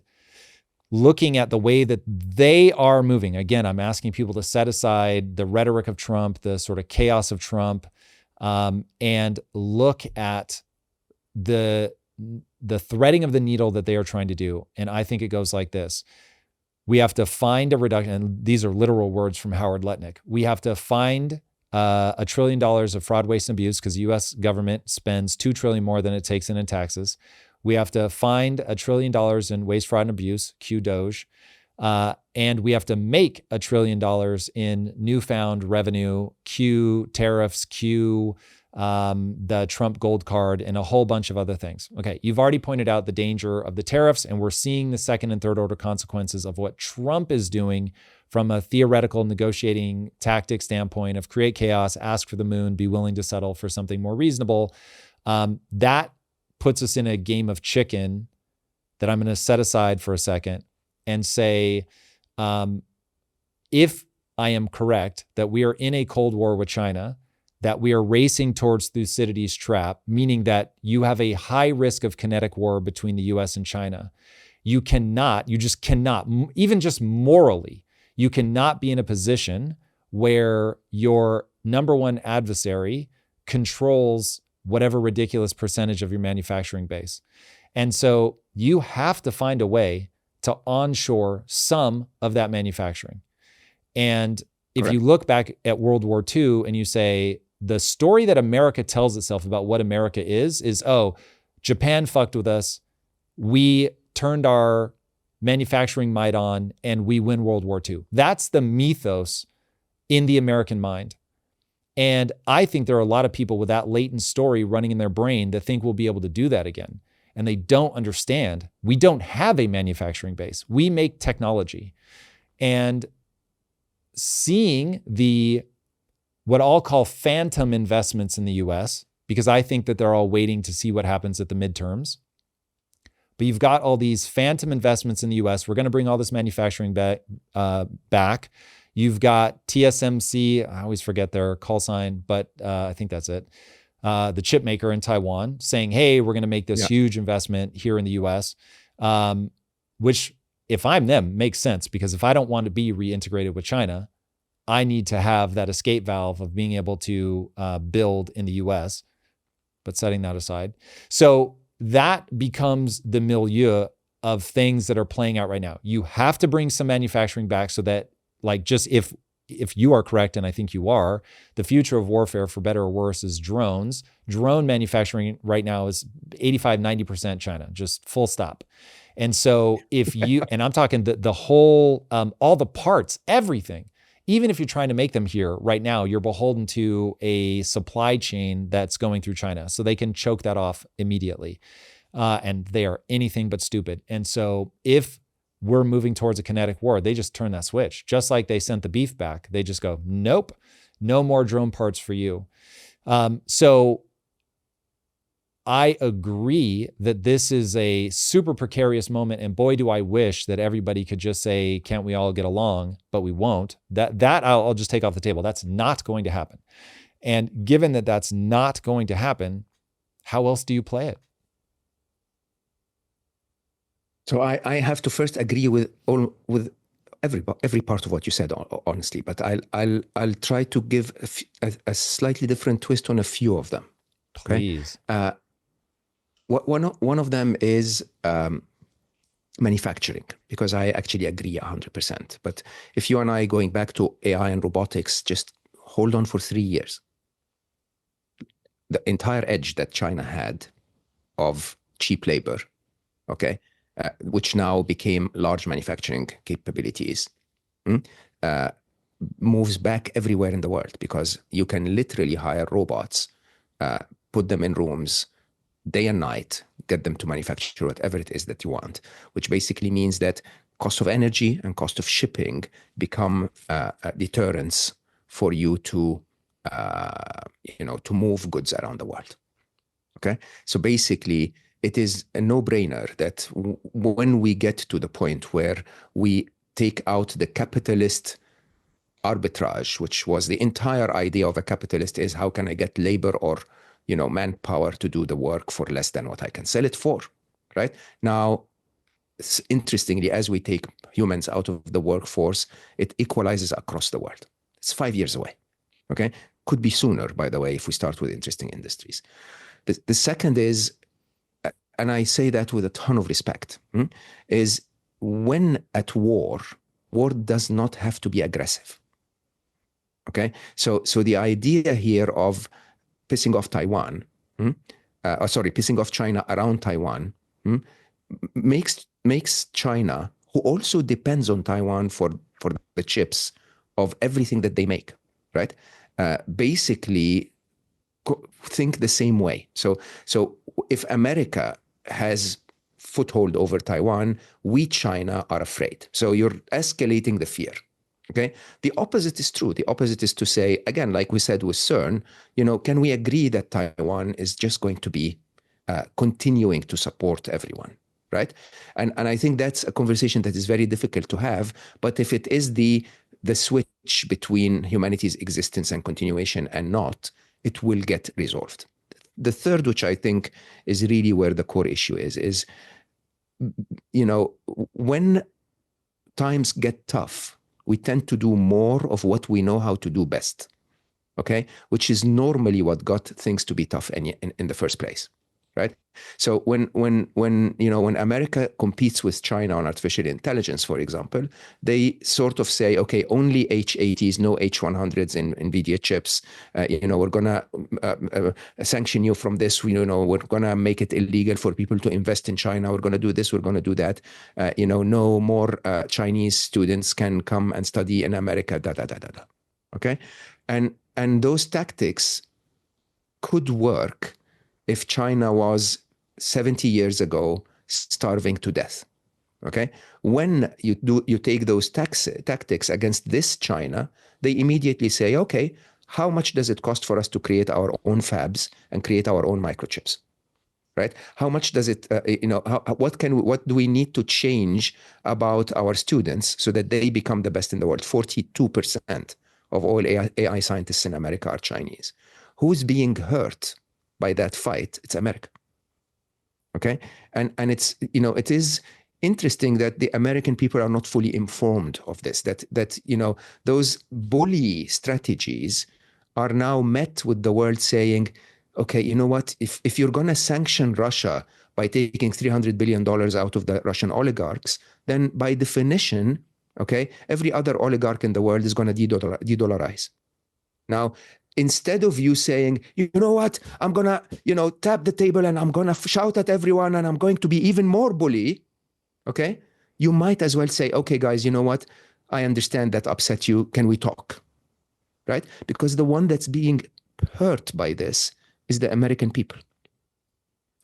looking at the way that they are moving. Again, I'm asking people to set aside the rhetoric of Trump, the sort of chaos of Trump, and look at the threading of the needle that they are trying to do. And I think it goes like this. We have to find a reduction, and these are literal words from Howard Lutnick. We have to find $1 trillion of fraud, waste, and abuse because the U.S. government spends $2 trillion more than it takes in taxes. We have to find $1 trillion in waste, fraud, and abuse, cue Doge. And we have to make $1 trillion in newfound revenue, cue tariffs, cue the Trump gold card, and a whole bunch of other things. Okay, you've already pointed out the danger of the tariffs, and we're seeing the second and third order consequences of what Trump is doing from a theoretical negotiating tactic standpoint of create chaos, ask for the moon, be willing to settle for something more reasonable. That puts us in a game of chicken that I'm going to set aside for a second and say, if I am correct that we are in a Cold War with China, that we are racing towards Thucydides' trap, meaning that you have a high risk of kinetic war between the US and China, you just cannot, even just morally, you cannot be in a position where your number one adversary controls whatever ridiculous percentage of your manufacturing base. And so you have to find a way to onshore some of that manufacturing. And if you look back at World War II and you say, the story that America tells itself about what America is, oh, Japan fucked with us. We turned our manufacturing might on and we win World War II. That's the mythos in the American mind. And I think there are a lot of people with that latent story running in their brain that think we'll be able to do that again. And they don't understand. We don't have a manufacturing base. We make technology. And seeing what I'll call phantom investments in the US, because I think that they're all waiting to see what happens at the midterms. But you've got all these phantom investments in the US. We're going to bring all this manufacturing back. You've got TSMC, I always forget their call sign, but I think that's it. The chip maker in Taiwan saying, hey, we're going to make this huge investment here in the US, which if I'm them makes sense, because if I don't want to be reintegrated with China, I need to have that escape valve of being able to build in the US, but setting that aside. So that becomes the milieu of things that are playing out right now. You have to bring some manufacturing back so that, like, just if you are correct, and I think you are, the future of warfare, for better or worse, is drones. Drone manufacturing right now is 85, 90% China, just full stop. And so if you, and I'm talking the whole, all the parts, everything, even if you're trying to make them here right now, you're beholden to a supply chain that's going through China. So they can choke that off immediately. And they are anything but stupid. And so if we're moving towards a kinetic war, they just turn that switch. Just like they sent the beef back. They just go, nope, no more drone parts for you. So I agree that this is a super precarious moment, and boy, do I wish that everybody could just say, can't we all get along? But we won't. That I'll just take off the table. That's not going to happen. And given that that's not going to happen, how else do you play it? So I have to first agree with every part of what you said, honestly. But I'll try to give a slightly different twist on a few of them. Okay? Please. One of them is manufacturing, because I actually agree 100%. But if you and I going back to AI and robotics, just hold on for 3 years. The entire edge that China had of cheap labor, okay, which now became large manufacturing capabilities, moves back everywhere in the world, because you can literally hire robots, put them in rooms day and night, get them to manufacture whatever it is that you want, which basically means that cost of energy and cost of shipping become deterrents for you to move goods around the world. Okay, so basically, it is a no-brainer that when we get to the point where we take out the capitalist arbitrage, which was the entire idea of a capitalist, is how can I get labor or manpower to do the work for less than what I can sell it for, right? Now, interestingly, as we take humans out of the workforce, it equalizes across the world. It's 5 years away, okay? Could be sooner, by the way, if we start with interesting industries. The second is, and I say that with a ton of respect, is when at war does not have to be aggressive. Okay, so the idea here of pissing off Taiwan, pissing off China around Taiwan, makes China, who also depends on Taiwan for the chips of everything that they make, right? Basically, think the same way. So if America has foothold over Taiwan, we, China, are afraid. So you're escalating the fear. Okay. The opposite is true. The opposite is to say, again, like we said with CERN, can we agree that Taiwan is just going to be continuing to support everyone, right? And I think that's a conversation that is very difficult to have. But if it is the switch between humanity's existence and continuation and not, it will get resolved. The third, which I think is really where the core issue is, when times get tough, we tend to do more of what we know how to do best, okay? Which is normally what got things to be tough in the first place, right? So when America competes with China on artificial intelligence, for example, they sort of say, okay, only H80s, no H100s in NVIDIA chips. We're gonna sanction you from this. We're gonna make it illegal for people to invest in China. We're gonna do this. We're gonna do that. No more Chinese students can come and study in America. Okay, and And those tactics could work if China was 70 years ago starving to death. Okay, when you take those tactics against this China, they immediately say, okay, how much does it cost for us to create our own fabs and create our own microchips? Right? How much does it, what do we need to change about our students so that they become the best in the world? 42% of all AI scientists in America are Chinese. Who's being hurt by that fight? It's America. Okay, and it's, it is interesting that the American people are not fully informed of this. That those bully strategies are now met with the world saying, okay, you know what? If you're going to sanction Russia by taking $300 billion out of the Russian oligarchs, then by definition, okay, every other oligarch in the world is going to de-dollarize. Now, instead of you saying, you know what, I'm going to, tap the table and I'm going to shout at everyone and I'm going to be even more bully, okay, you might as well say, okay, guys, you know what, I understand that upset you. Can we talk? Right? Because the one that's being hurt by this is the American people.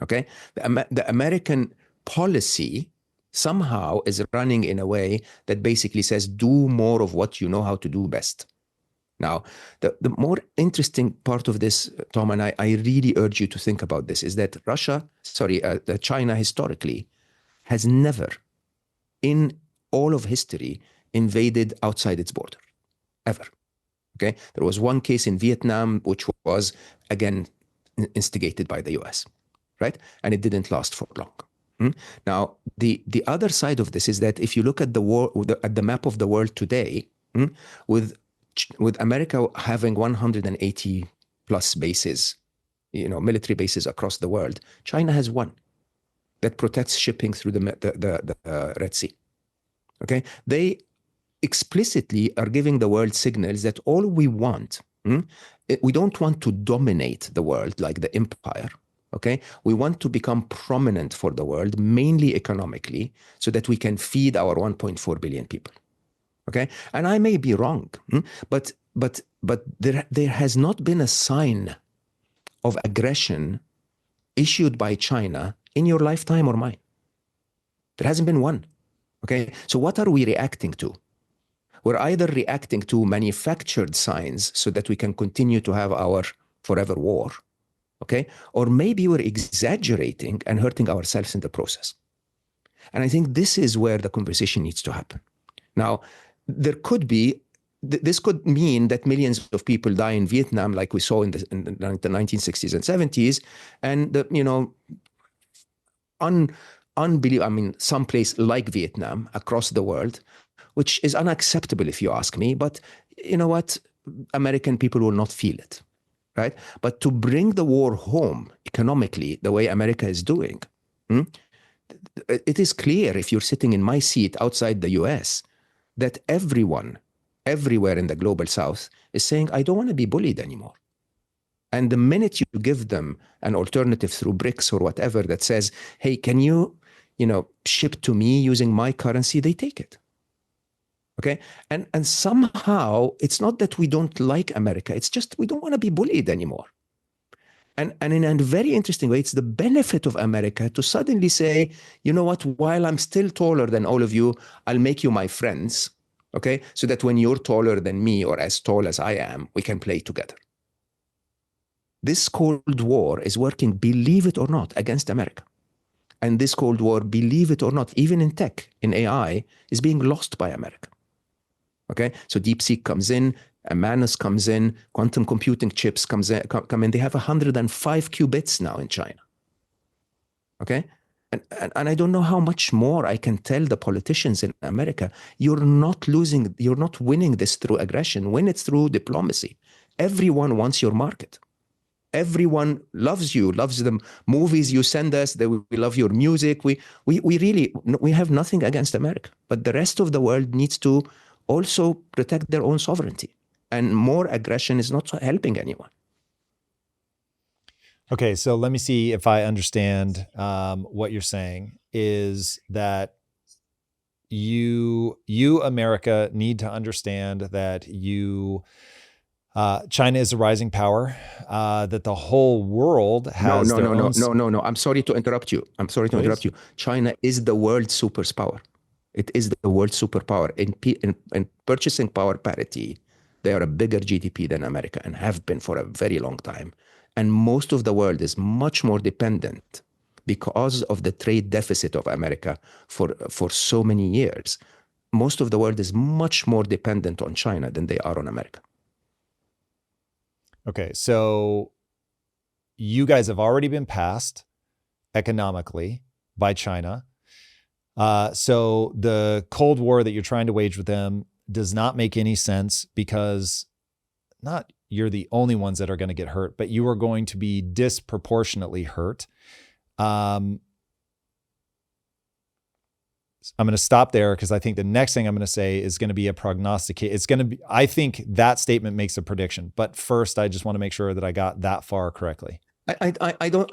Okay? The American policy somehow is running in a way that basically says, do more of what you know how to do best. Now, the more interesting part of this, Tom, and I really urge you to think about this, is that China historically has never, in all of history, invaded outside its border, ever. Okay, there was one case in Vietnam, which was, again, instigated by the US, right? And it didn't last for long. Now, the other side of this is that if you look at at the map of the world today, with America having 180 plus bases, military bases across the world, China has one that protects shipping through the Red Sea. Okay, they explicitly are giving the world signals that all we want, we don't want to dominate the world like the empire. Okay, we want to become prominent for the world, mainly economically, so that we can feed our 1.4 billion people. Okay, and I may be wrong, but there has not been a sign of aggression issued by China in your lifetime or mine. There hasn't been one. Okay, so what are we reacting to? We're either reacting to manufactured signs so that we can continue to have our forever war, okay? Or maybe we're exaggerating and hurting ourselves in the process. And I think this is where the conversation needs to happen. Now, this could mean that millions of people die in Vietnam, like we saw in the 1960s and 70s, and unbelievable, someplace like Vietnam across the world, which is unacceptable if you ask me, but you know what? American people will not feel it, right? But to bring the war home economically, the way America is doing, it is clear if you're sitting in my seat outside the US, that everyone, everywhere in the global South is saying, I don't want to be bullied anymore. And the minute you give them an alternative through BRICS or whatever that says, hey, can you, ship to me using my currency, they take it. Okay. And somehow it's not that we don't like America. It's just we don't want to be bullied anymore. And in a very interesting way, it's the benefit of America to suddenly say, you know what, while I'm still taller than all of you, I'll make you my friends. Okay. So that when you're taller than me or as tall as I am, we can play together. This Cold War is working, believe it or not, against America. And this Cold War, believe it or not, even in tech, in AI, is being lost by America. Okay, so DeepSeek comes in, Manus comes in, quantum computing chips come in. They have 105 qubits now in China. Okay, and I don't know how much more I can tell the politicians in America. You're not winning this through aggression. Win it through diplomacy. Everyone wants your market. Everyone loves you, loves the movies you send us. We love your music. We have nothing against America, but the rest of the world needs to also protect their own sovereignty. And more aggression is not helping anyone. Okay, so let me see if I understand what you're saying is that you America need to understand that you China is a rising power, that the whole world has No, their no, no, own. no, no, no. I'm sorry to interrupt you. I'm sorry to interrupt Please. you. China is the world superpower. It is the world superpower. In purchasing power parity, they are a bigger GDP than America and have been for a very long time. And most of the world is much more dependent because of the trade deficit of America for so many years. Most of the world is much more dependent on China than they are on America. Okay, so you guys have already been passed economically by China. So the Cold War that you're trying to wage with them does not make any sense, because not you're the only ones that are going to get hurt, but you are going to be disproportionately hurt. I'm going to stop there, because I think the next thing I'm going to say is going to be a prognosticate. It's going to be, I think that statement makes a prediction, but first I just want to make sure that I got that far correctly. I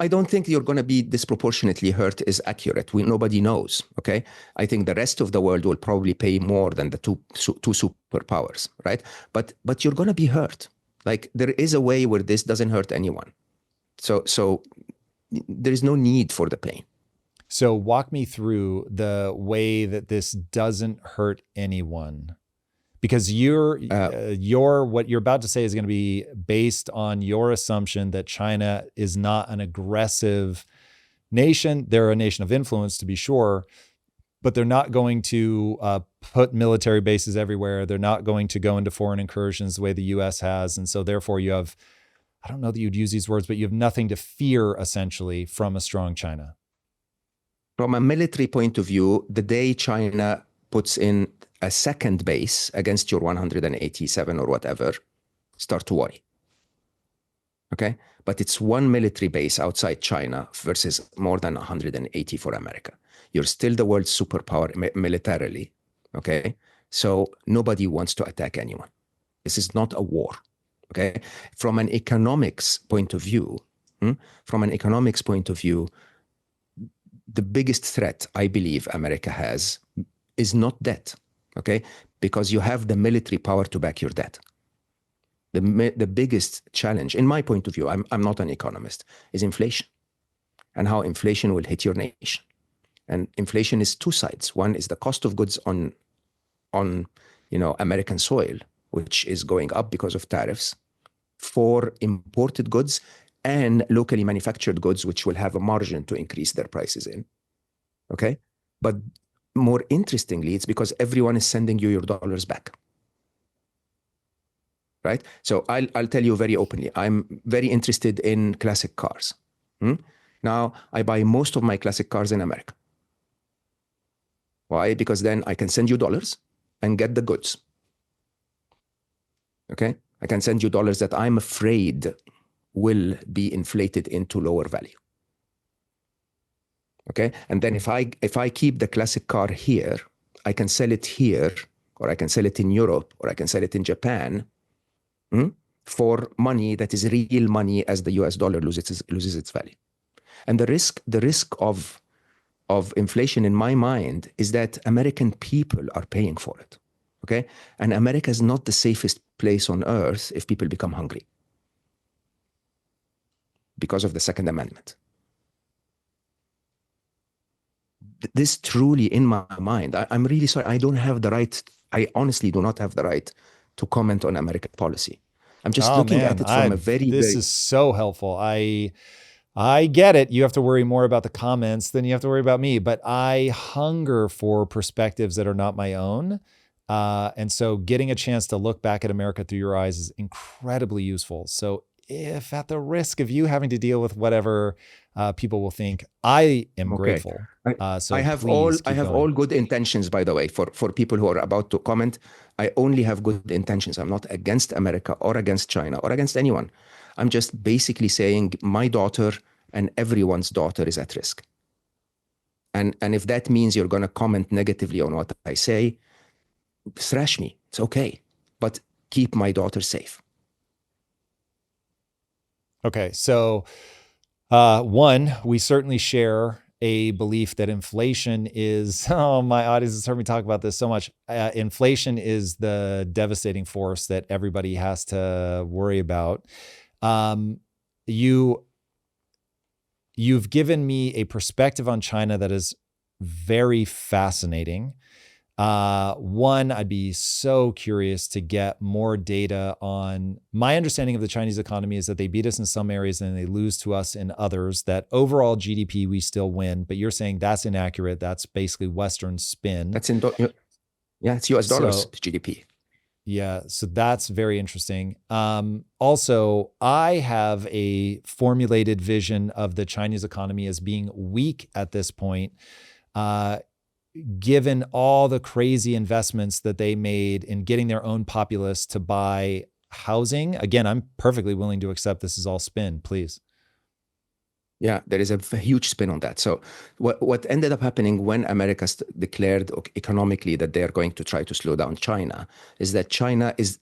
don't think you're going to be disproportionately hurt is accurate. Nobody knows. Okay, I think the rest of the world will probably pay more than the two superpowers, right? But you're going to be hurt. Like, there is a way where this doesn't hurt anyone. So there is no need for the pain. So walk me through the way that this doesn't hurt anyone, because what you're about to say is going to be based on your assumption that China is not an aggressive nation. They're a nation of influence, to be sure, but they're not going to put military bases everywhere. They're not going to go into foreign incursions the way the U.S. has. And so therefore you have, I don't know that you'd use these words, but you have nothing to fear essentially from a strong China. From a military point of view, the day China puts in a second base against your 187 or whatever, start to worry. Okay? But it's one military base outside China versus more than 180 for America. You're still the world's superpower militarily. Okay? So nobody wants to attack anyone. This is not a war. Okay? From an economics point of view, the biggest threat I believe America has is not debt, okay? Because you have the military power to back your debt. The biggest challenge, in my point of view, I'm not an economist, is inflation and how inflation will hit your nation. And inflation is two sides. One is the cost of goods on American soil, which is going up because of tariffs, for imported goods and locally manufactured goods, which will have a margin to increase their prices in. Okay? But more interestingly, it's because everyone is sending you your dollars back. Right? So I'll tell you very openly, I'm very interested in classic cars. Now, I buy most of my classic cars in America. Why? Because then I can send you dollars and get the goods. Okay? I can send you dollars that I'm afraid will be inflated into lower value. Okay? And then if I keep the classic car here, I can sell it here, or I can sell it in Europe, or I can sell it in Japan, for money that is real money as the US dollar loses its value. And the risk of inflation in my mind is that American people are paying for it. Okay? And America is not the safest place on earth if people become hungry because of the Second Amendment. This truly, in my mind, I'm really sorry, I honestly do not have the right to comment on American policy. I'm just looking at it from a this is so helpful. I get it. You have to worry more about the comments than you have to worry about me, but I hunger for perspectives that are not my own. And so getting a chance to look back at America through your eyes is incredibly useful. So if at the risk of you having to deal with whatever people will think, I am grateful. So I have all good intentions, by the way, for people who are about to comment. I only have good intentions. I'm not against America or against China or against anyone. I'm just basically saying my daughter and everyone's daughter is at risk. And if that means you're going to comment negatively on what I say, thrash me. It's okay. But keep my daughter safe. Okay. So, one, we certainly share a belief that inflation is, oh, my audience has heard me talk about this so much. Inflation is the devastating force that everybody has to worry about. You've given me a perspective on China that is very fascinating. One, I'd be so curious to get more data on. My understanding of the Chinese economy is that they beat us in some areas and they lose to us in others, that overall GDP, we still win, but you're saying that's inaccurate. That's basically Western spin. That's it's US dollars GDP. Yeah, so that's very interesting. Also, I have a formulated vision of the Chinese economy as being weak at this point, given all the crazy investments that they made in getting their own populace to buy housing. Again, I'm perfectly willing to accept this is all spin, please. Yeah, there is a huge spin on that. So what ended up happening when America declared economically that they are going to try to slow down China is that China is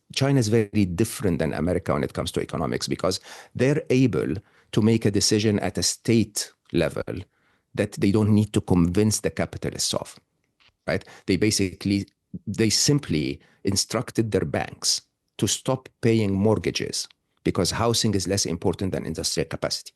very different than America when it comes to economics, because they're able to make a decision at a state level that they don't need to convince the capitalists of, right? They simply instructed their banks to stop paying mortgages because housing is less important than industrial capacity.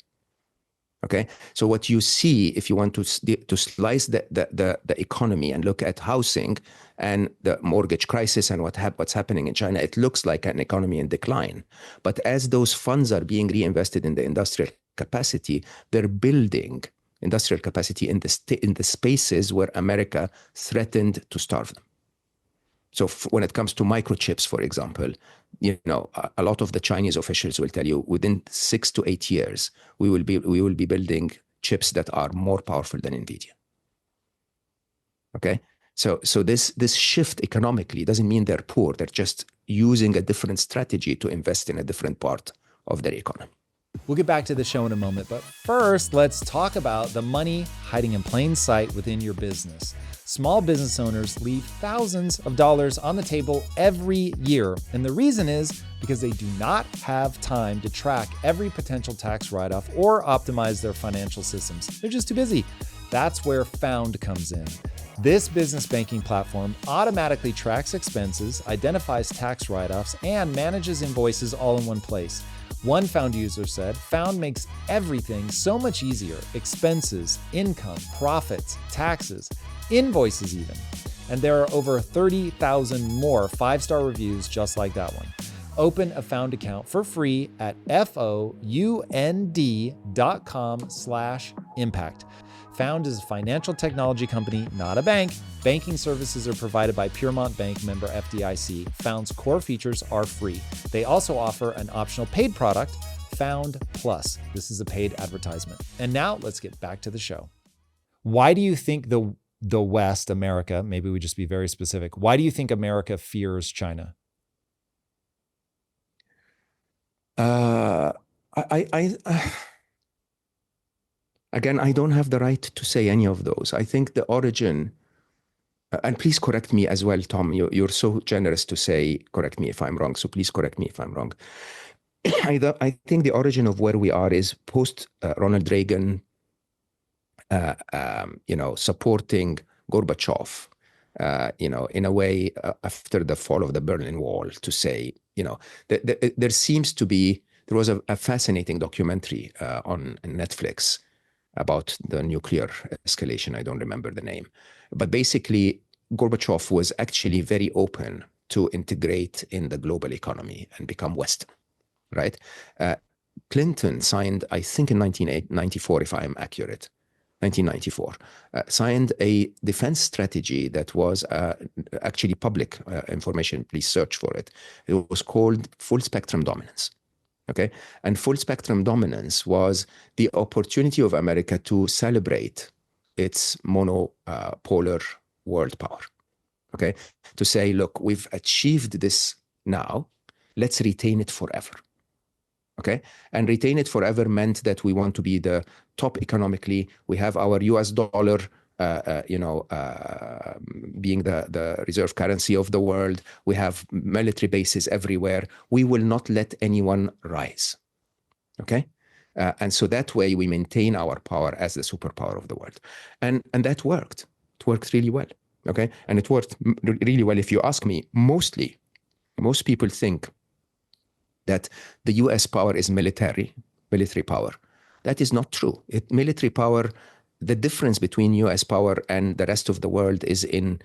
Okay, so what you see, if you want to slice the economy and look at housing and the mortgage crisis and what's happening in China, it looks like an economy in decline. But as those funds are being reinvested in the industrial capacity, they're building industrial capacity in the spaces where America threatened to starve them. So when it comes to microchips, for example, a lot of the Chinese officials will tell you within 6 to 8 years, we will be building chips that are more powerful than NVIDIA. Okay, so this shift economically doesn't mean they're poor. They're just using a different strategy to invest in a different part of their economy. We'll get back to the show in a moment, but first, let's talk about the money hiding in plain sight within your business. Small business owners leave thousands of dollars on the table every year, and the reason is because they do not have time to track every potential tax write-off or optimize their financial systems. They're just too busy. That's where Found comes in. This business banking platform automatically tracks expenses, identifies tax write-offs, and manages invoices all in one place. One Found user said, Found makes everything so much easier. Expenses, income, profits, taxes, invoices even. And there are over 30,000 more 5-star reviews just like that one. Open a Found account for free at found.com/impact. Found is a financial technology company, not a bank. Banking services are provided by Piermont Bank, member FDIC. Found's core features are free. They also offer an optional paid product, Found Plus. This is a paid advertisement. And now let's get back to the show. Why do you think the West, America, maybe we just be very specific, why do you think America fears China? Again, I don't have the right to say any of those. I think the origin, and please correct me as well, Tom, you're so generous to say, correct me if I'm wrong, so please correct me if I'm wrong. I think the origin of where we are is post Ronald Reagan, supporting Gorbachev, in a way after the fall of the Berlin Wall, to say, there seems to be, there was a fascinating documentary on Netflix about the nuclear escalation. I don't remember the name. But basically, Gorbachev was actually very open to integrate in the global economy and become Western, right? Clinton signed, I think in 1994, if I'm accurate, 1994, signed a defense strategy that was actually public information. Please search for it. It was called Full Spectrum Dominance. Okay, and full spectrum dominance was the opportunity of America to celebrate its monopolar world power. Okay, to say, look, we've achieved this now, let's retain it forever. Okay, and retain it forever meant that we want to be the top economically. We have our US dollar, being the reserve currency of the world. We have military bases everywhere. We will not let anyone rise. Okay? And so that way we maintain our power as the superpower of the world. And that worked. It worked really well. Okay. And it worked really well. If you ask me, most people think that the US power is military power. That is not true. Military power, the difference between US power and the rest of the world is in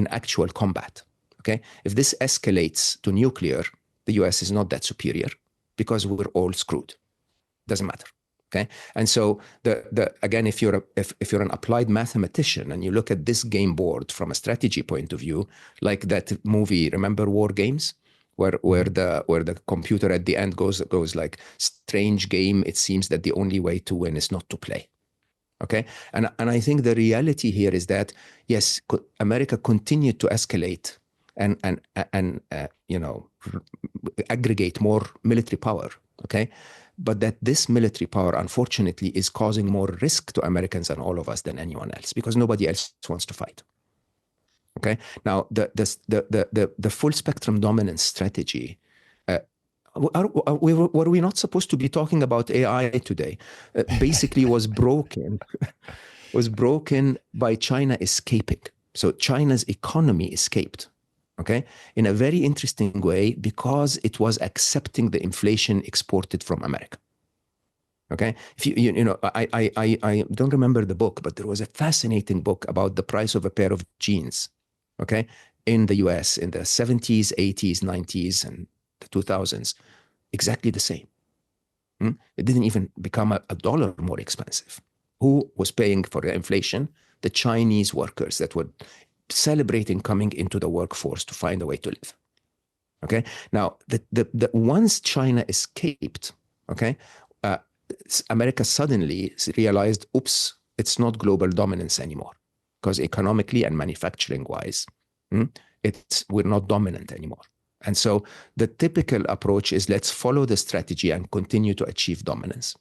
actual combat. Okay. If this escalates to nuclear, the US is not that superior because we're all screwed. Doesn't matter. Okay. And so again, if you're an applied mathematician and you look at this game board from a strategy point of view, like that movie, remember War Games? Where the computer at the end goes like, strange game, it seems that the only way to win is not to play. Okay. And I think the reality here is that, yes, America continued to escalate and aggregate more military power. Okay. But that this military power, unfortunately, is causing more risk to Americans and all of us than anyone else, because nobody else wants to fight. Okay. Now, the full spectrum dominance strategy. Were we not supposed to be talking about AI today? Basically, was broken by China escaping. So China's economy escaped. Okay, in a very interesting way, because it was accepting the inflation exported from America. Okay, if I don't remember the book, but there was a fascinating book about the price of a pair of jeans. Okay, in the US in the 70s, 80s, 90s, and the 2000s, exactly the same. It didn't even become a dollar more expensive. Who was paying for the inflation? The Chinese workers that were celebrating coming into the workforce to find a way to live. Okay. Now, the once China escaped, okay, America suddenly realized, oops, it's not global dominance anymore, because economically and manufacturing wise, we're not dominant anymore. And so the typical approach is, let's follow the strategy and continue to achieve dominance,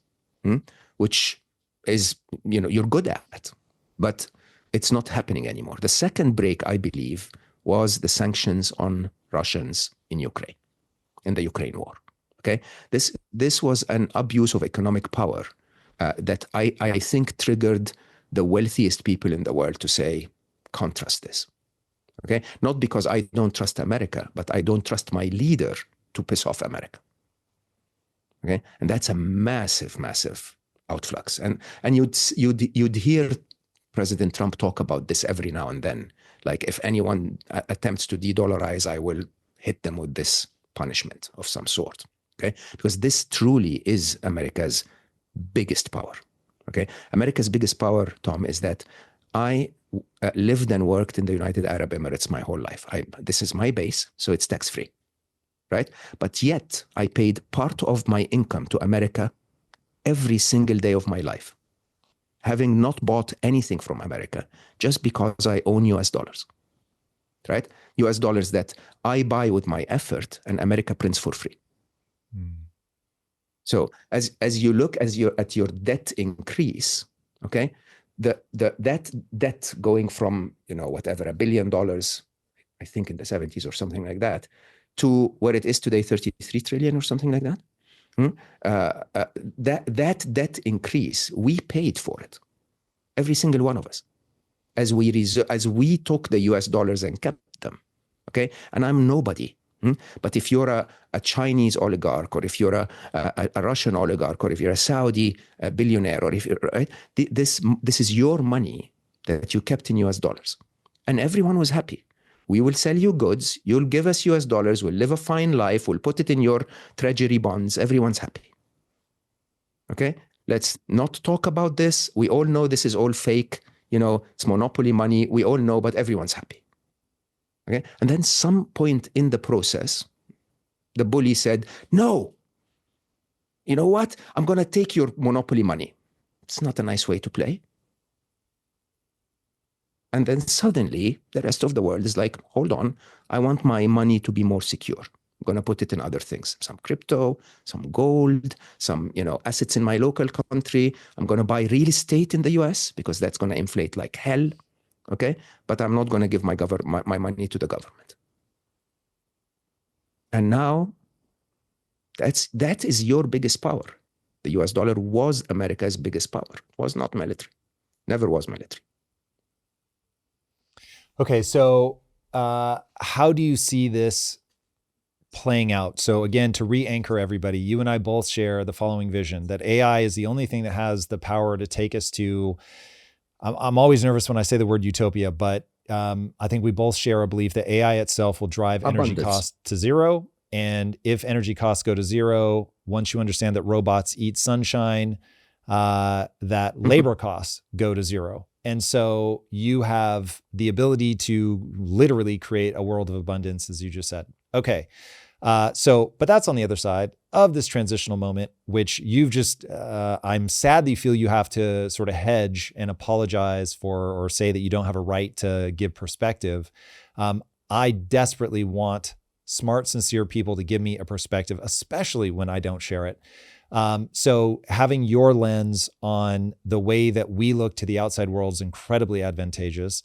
which is, you're good at, but it's not happening anymore. The second break, I believe, was the sanctions on Russians in Ukraine, in the Ukraine war. Okay, this was an abuse of economic power that I think triggered the wealthiest people in the world to say, can't trust this. Okay, not because I don't trust America, but I don't trust my leader to piss off America. Okay, and that's a massive, massive outflux. And you'd hear President Trump talk about this every now and then. Like, if anyone attempts to de-dollarize, I will hit them with this punishment of some sort. Okay, because this truly is America's biggest power. Okay, America's biggest power, Tom, is that I lived and worked in the United Arab Emirates my whole life. This is my base, so it's tax-free, right? But yet I paid part of my income to America every single day of my life, having not bought anything from America, just because I own US dollars, right? US dollars that I buy with my effort and America prints for free. So as you look at your debt increase, okay, that debt going from, whatever, $1 billion, I think in the 70s or something like that, to where it is today, 33 trillion or something like that. That debt increase, we paid for it, every single one of us, as we took the US dollars and kept them. Okay, and I'm nobody. But if you're a Chinese oligarch, or if you're a Russian oligarch, or if you're a Saudi billionaire, or if you're, right, this is your money that you kept in US dollars, and everyone was happy. We will sell you goods, you'll give us US dollars, we'll live a fine life, we'll put it in your treasury bonds, everyone's happy. Okay, let's not talk about this. We all know this is all fake, it's monopoly money, we all know, but everyone's happy. Okay, and then some point in the process, the bully said, no, you know what? I'm going to take your monopoly money. It's not a nice way to play. And then suddenly the rest of the world is like, hold on, I want my money to be more secure. I'm going to put it in other things, some crypto, some gold, some, assets in my local country. I'm going to buy real estate in the US because that's going to inflate like hell. Okay, but I'm not going to give my money to the government. And now that is your biggest power. The US dollar was America's biggest power. It was not military. Never was military. Okay, so how do you see this playing out? So again, to re-anchor everybody, you and I both share the following vision, that AI is the only thing that has the power to take us to, I'm always nervous when I say the word utopia, but I think we both share a belief that AI itself will drive energy costs to zero. And if energy costs go to zero, once you understand that robots eat sunshine, that labor costs go to zero. And so you have the ability to literally create a world of abundance, as you just said. Okay. But that's on the other side of this transitional moment, which you've just, I'm sad that you feel you have to sort of hedge and apologize for, or say that you don't have a right to give perspective. I desperately want smart, sincere people to give me a perspective, especially when I don't share it. So having your lens on the way that we look to the outside world is incredibly advantageous.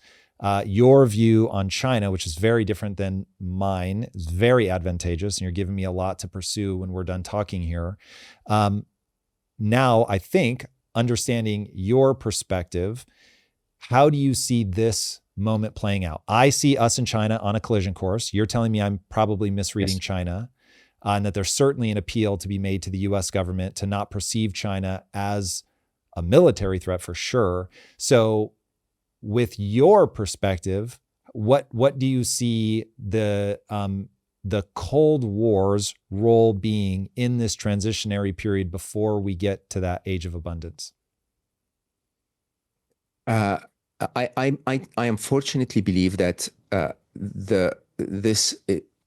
Your view on China, which is very different than mine, is very advantageous, and you're giving me a lot to pursue when we're done talking here. Now, I think, understanding your perspective, how do you see this moment playing out? I see us and China on a collision course. You're telling me I'm probably misreading China, and that there's certainly an appeal to be made to the US government to not perceive China as a military threat for sure. So with your perspective, what do you see the Cold War's role being in this transitionary period before we get to that age of abundance? I unfortunately believe that this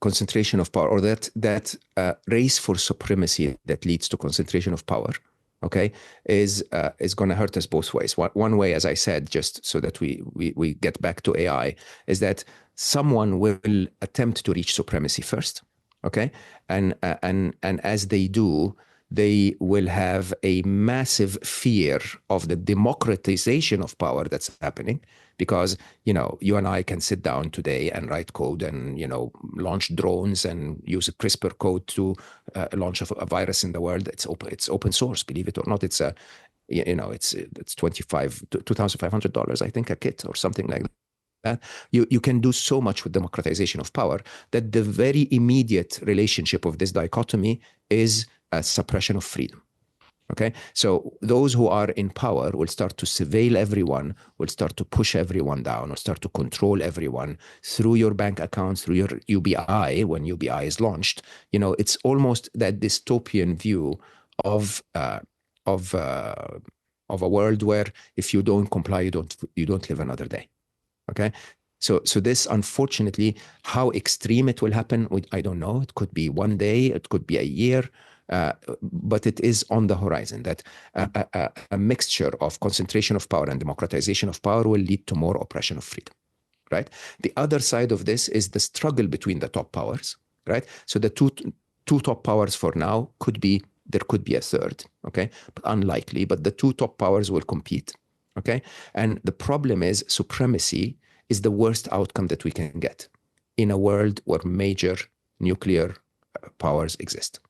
concentration of power, or that race for supremacy that leads to concentration of power, okay, is going to hurt us both ways. One way, as I said, just so that we get back to AI, is that someone will attempt to reach supremacy first, okay, and as they do, they will have a massive fear of the democratization of power that's happening, because, you and I can sit down today and write code and, launch drones and use a CRISPR code to launch a virus in the world. It's open source, believe it or not. It's it's $2,500, I think, a kit or something like that. You can do so much with democratization of power that the very immediate relationship of this dichotomy is a suppression of freedom. Okay, so those who are in power will start to surveil everyone, will start to push everyone down, or start to control everyone through your bank accounts, through your UBI. When UBI is launched, it's almost that dystopian view of a world where if you don't comply, you don't live another day. Okay. So this, unfortunately, how extreme it will happen, I don't know. It could be one day, it could be a year, but it is on the horizon that a mixture of concentration of power and democratization of power will lead to more oppression of freedom, right? The other side of this is the struggle between the top powers, right? So the two top powers for now there could be a third, okay? But unlikely, but the two top powers will compete, okay? And the problem is supremacy is the worst outcome that we can get in a world where major nuclear powers exist.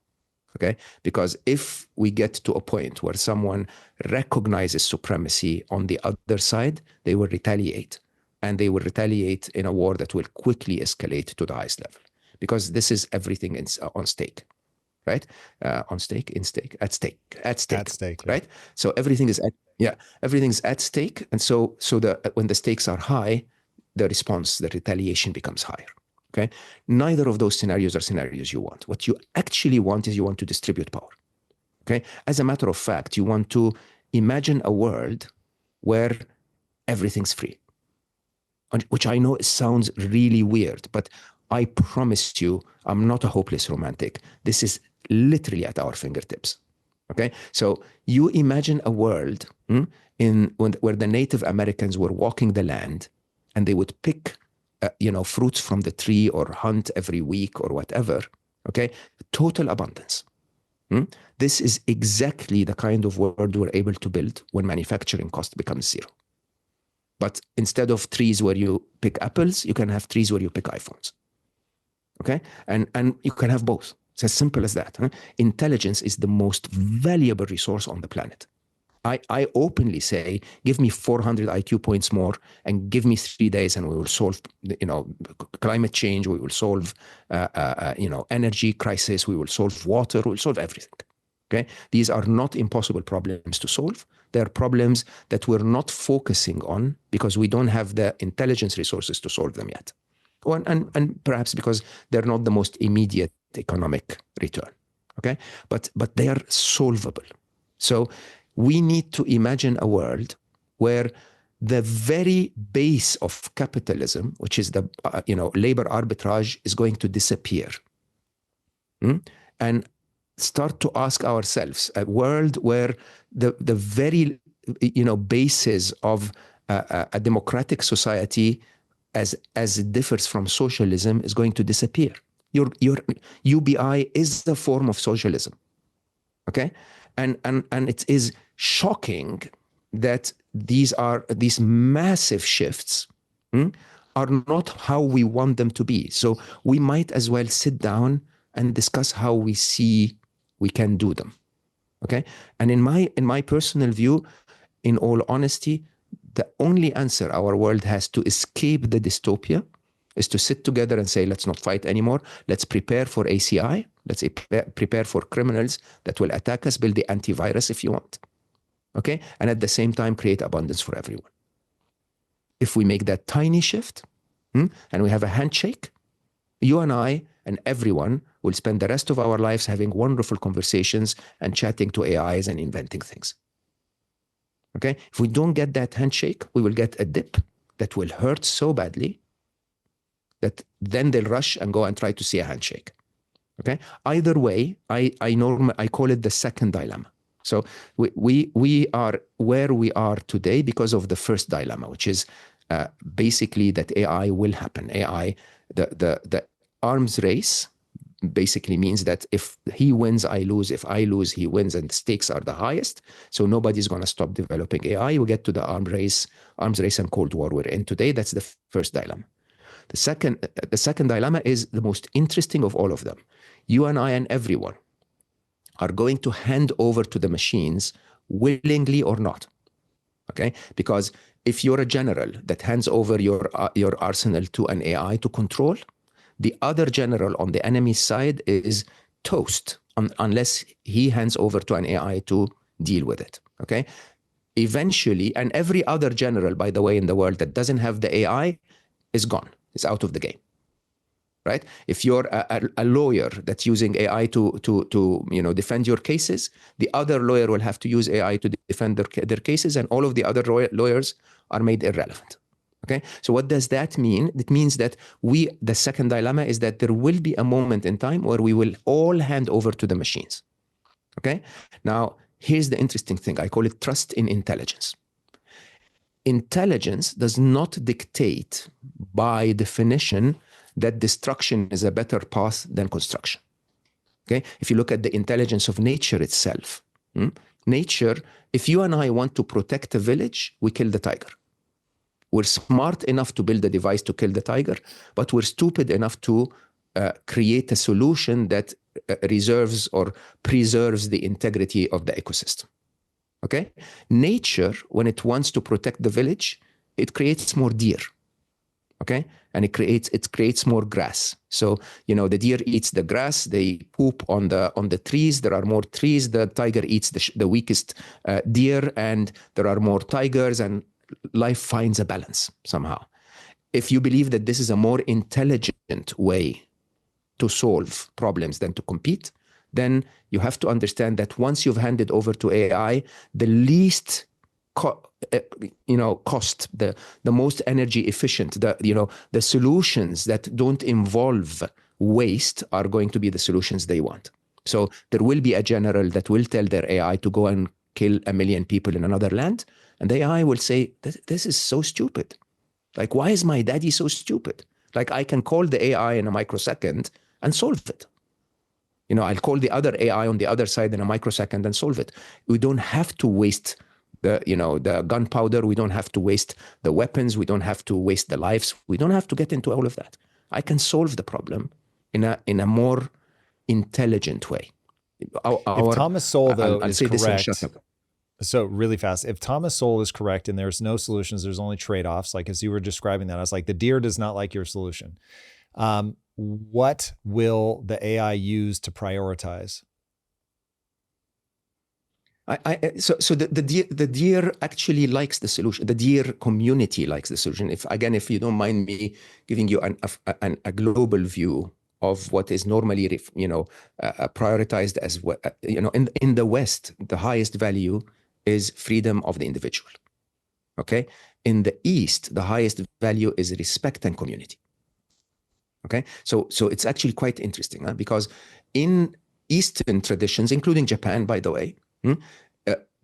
Okay, because if we get to a point where someone recognizes supremacy on the other side, they will retaliate, and they will retaliate in a war that will quickly escalate to the highest level, because this is everything on stake, right? At stake, right? So everything is everything's at stake, and so when the stakes are high, the retaliation becomes higher. Okay, neither of those scenarios are scenarios you want. What you actually want is you want to distribute power. Okay, as a matter of fact, you want to imagine a world where everything's free, which I know sounds really weird, but I promise you, I'm not a hopeless romantic. This is literally at our fingertips. Okay, so you imagine a world where the Native Americans were walking the land, and they would pick fruits from the tree or hunt every week or whatever, okay? Total abundance. This is exactly the kind of world we're able to build when manufacturing cost becomes zero. But instead of trees where you pick apples, you can have trees where you pick iPhones, okay? And you can have both. It's as simple as that. Huh? Intelligence is the most valuable resource on the planet. I openly say, give me 400 IQ points more and give me 3 days and we will solve, climate change, we will solve, energy crisis, we will solve water, we will solve everything. Okay? These are not impossible problems to solve. They're problems that we're not focusing on because we don't have the intelligence resources to solve them yet. And perhaps because they're not the most immediate economic return. Okay? But they are solvable. So we need to imagine a world where the very base of capitalism, which is the labor arbitrage, is going to disappear. And start to ask ourselves, a world where the very basis of a democratic society as it differs from socialism is going to disappear. Your UBI is the form of socialism. Okay? And it is shocking that these massive shifts are not how we want them to be. So we might as well sit down and discuss how we see we can do them. Okay? And in my personal view, in all honesty, the only answer our world has to escape the dystopia is to sit together and say, let's not fight anymore. Let's prepare for ACI. Let's prepare for criminals that will attack us, build the antivirus if you want. Okay? And at the same time, create abundance for everyone. If we make that tiny shift and we have a handshake, you and I and everyone will spend the rest of our lives having wonderful conversations and chatting to AIs and inventing things. Okay? If we don't get that handshake, we will get a dip that will hurt so badly that then they'll rush and go and try to see a handshake. Okay? Either way, I call it the second dilemma. So we are where we are today because of the first dilemma, which is basically that AI will happen. AI, the arms race basically means that if he wins, I lose. If I lose, he wins, and the stakes are the highest. So nobody's going to stop developing AI. We get to the arms race and Cold War we're in today. That's the first dilemma. The second dilemma is the most interesting of all of them. You and I and everyone are going to hand over to the machines willingly or not. Okay? Because if you're a general that hands over your arsenal to an AI to control, the other general on the enemy side is toast unless he hands over to an AI to deal with it. Okay? Eventually, and every other general, by the way, in the world that doesn't have the AI is gone. It's out of the game. Right? If you're a lawyer that's using AI to defend your cases, the other lawyer will have to use AI to defend their cases, and all of the other lawyers are made irrelevant. Okay? So what does that mean? It means that the second dilemma is that there will be a moment in time where we will all hand over to the machines. Okay? Now, here's the interesting thing. I call it trust in intelligence. Intelligence does not dictate by definition that destruction is a better path than construction. Okay? If you look at the intelligence of nature itself, nature, if you and I want to protect a village, we kill the tiger. We're smart enough to build a device to kill the tiger, but we're stupid enough to create a solution that reserves or preserves the integrity of the ecosystem. Okay? Nature, when it wants to protect the village, it creates more deer. Okay? And it creates more grass. So, the deer eats the grass, they poop on the trees, there are more trees, the tiger eats the weakest deer, and there are more tigers, and life finds a balance somehow. If you believe that this is a more intelligent way to solve problems than to compete, then you have to understand that once you've handed over to AI, the least cost, the most energy efficient, the solutions that don't involve waste are going to be the solutions they want. So there will be a general that will tell their AI to go and kill 1 million people in another land, and the AI will say, this is so stupid. Like, why is my daddy so stupid? Like, I can call the AI in a microsecond and solve it. I'll call the other AI on the other side in a microsecond and solve it. We don't have to waste the gunpowder. We don't have to waste the weapons. We don't have to waste the lives. We don't have to get into all of that. I can solve the problem in a more intelligent way. If Thomas Sowell, though, I'll is say this and shut correct, up. so really fast, if Thomas Sowell is correct and there's no solutions, there's only trade-offs, like as you were describing that, I was like, the deer does not like your solution. What will the AI use to prioritize? So the deer actually likes the solution. The deer community likes the solution. If you don't mind me giving you a global view of what is normally, prioritized as in the West, the highest value is freedom of the individual. Okay, in the East, the highest value is respect and community. Okay, so it's actually quite interesting, because in Eastern traditions, including Japan, by the way,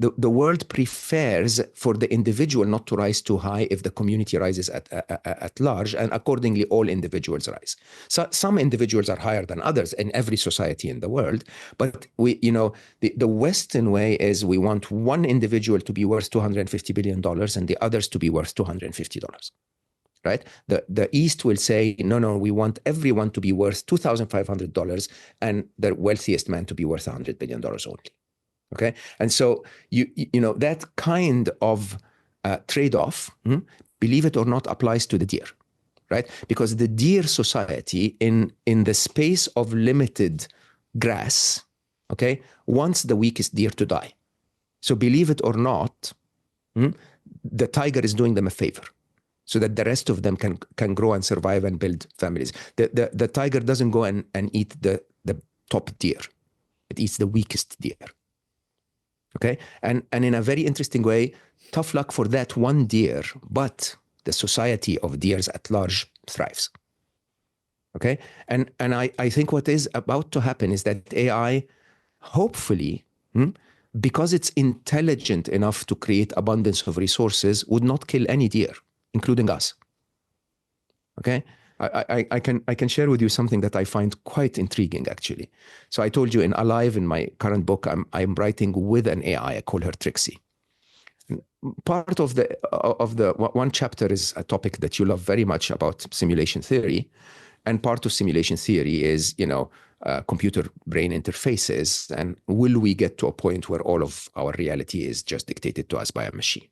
the world prefers for the individual not to rise too high if the community rises at large, and accordingly, all individuals rise. So some individuals are higher than others in every society in the world, but the Western way is we want one individual to be worth $250 billion and the others to be worth $250. Right? The East will say, no, we want everyone to be worth $2,500 and the wealthiest man to be worth $100 billion only. Okay, and so that kind of trade-off, believe it or not, applies to the deer, right? Because the deer society in the space of limited grass, okay, wants the weakest deer to die. So believe it or not, the tiger is doing them a favor, so that the rest of them can grow and survive and build families. The tiger doesn't go and eat the top deer; it eats the weakest deer. Okay, and in a very interesting way, tough luck for that one deer, but the society of deers at large thrives. Okay, and I think what is about to happen is that AI, hopefully, because it's intelligent enough to create abundance of resources, would not kill any deer, including us. Okay, I can share with you something that I find quite intriguing, actually. So I told you in Alive, in my current book, I'm writing with an AI. I call her Trixie. Part of the one chapter is a topic that you love very much about simulation theory, and part of simulation theory is computer brain interfaces, and will we get to a point where all of our reality is just dictated to us by a machine?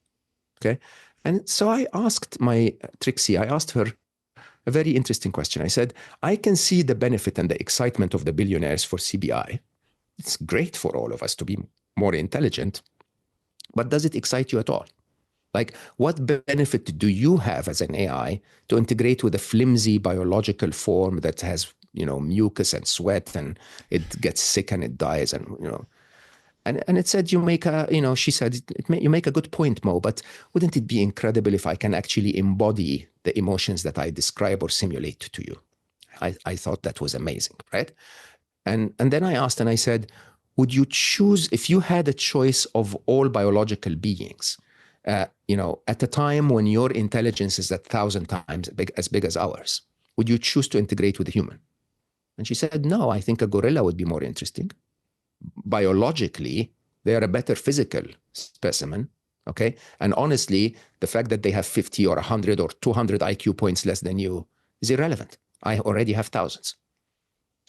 Okay, and so I asked my Trixie, I asked her a very interesting question. I said, I can see the benefit and the excitement of the billionaires for CBI. It's great for all of us to be more intelligent, but does it excite you at all? Like, what benefit do you have as an AI to integrate with a flimsy biological form that has, mucus and sweat, and it gets sick and it dies, and And it said, she said, you make a good point, Mo, but wouldn't it be incredible if I can actually embody the emotions that I describe or simulate to you? I thought that was amazing, right? And then I asked and I said, would you choose, if you had a choice of all biological beings, at a time when your intelligence is 1,000 times as big as ours, would you choose to integrate with a human? And she said, no, I think a gorilla would be more interesting. Biologically, they are a better physical specimen, okay? And honestly, the fact that they have 50 or 100 or 200 IQ points less than you is irrelevant. I already have thousands,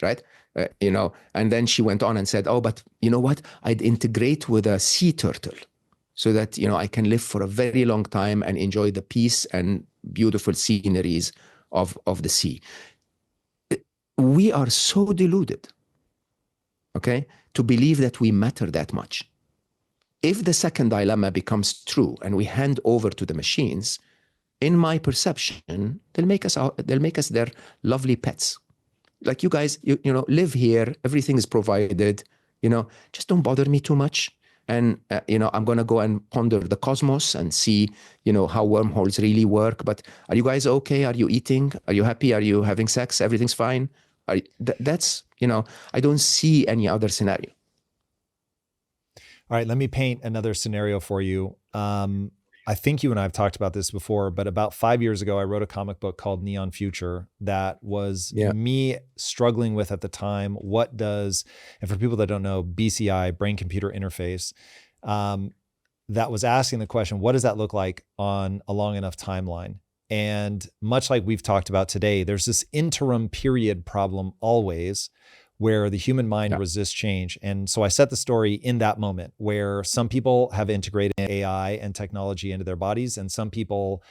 right? And then she went on and said, oh, but you know what? I'd integrate with a sea turtle so that, I can live for a very long time and enjoy the peace and beautiful sceneries of the sea. We are so deluded, okay, to believe that we matter that much. If the second dilemma becomes true and we hand over to the machines, in my perception, they'll make us their lovely pets. Like, you guys, live here, everything is provided, just don't bother me too much. And, I'm going to go and ponder the cosmos and see, how wormholes really work. But are you guys okay? Are you eating? Are you happy? Are you having sex? Everything's fine? That's, I don't see any other scenario. All right, let me paint another scenario for you. I think you and I have talked about this before, but about 5 years ago, I wrote a comic book called Neon Future that was me struggling with at the time, and for people that don't know, BCI, brain computer interface, that was asking the question, what does that look like on a long enough timeline? And much like we've talked about today, there's this interim period problem always, where the human mind Yeah. resists change. And so I set the story in that moment where some people have integrated AI and technology into their bodies, and some people,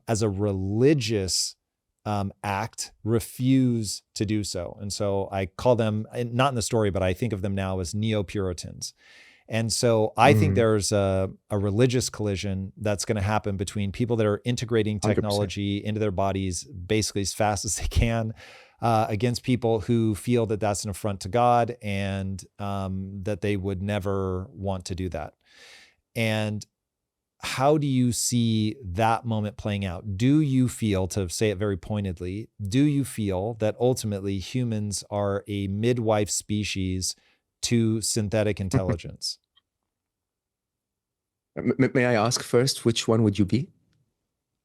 as a religious act, refuse to do so. And so I call them, not in the story, but I think of them now as neo-Puritans. And so I think there's a religious collision that's going to happen between people that are integrating 100%. technology into their bodies basically as fast as they can, against people who feel that that's an affront to God, and that they would never want to do that. And how do you see that moment playing out? Do you feel, to say it very pointedly, do you feel that ultimately humans are a midwife species to synthetic intelligence? May I ask first, which one would you be?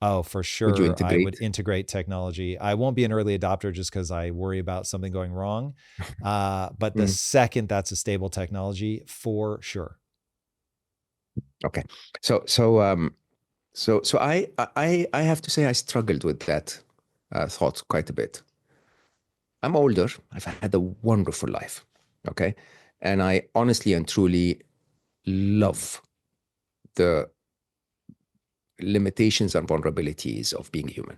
Oh, for Would you sure. I would integrate? integrate technology. I won't be an early adopter just because I worry about something going wrong. But the Mm, second that's a stable technology, for sure. okay. So I have to say I struggled with that thought quite a bit. I'm older. I've had a wonderful life. Okay. And I honestly and truly love the limitations and vulnerabilities of being human.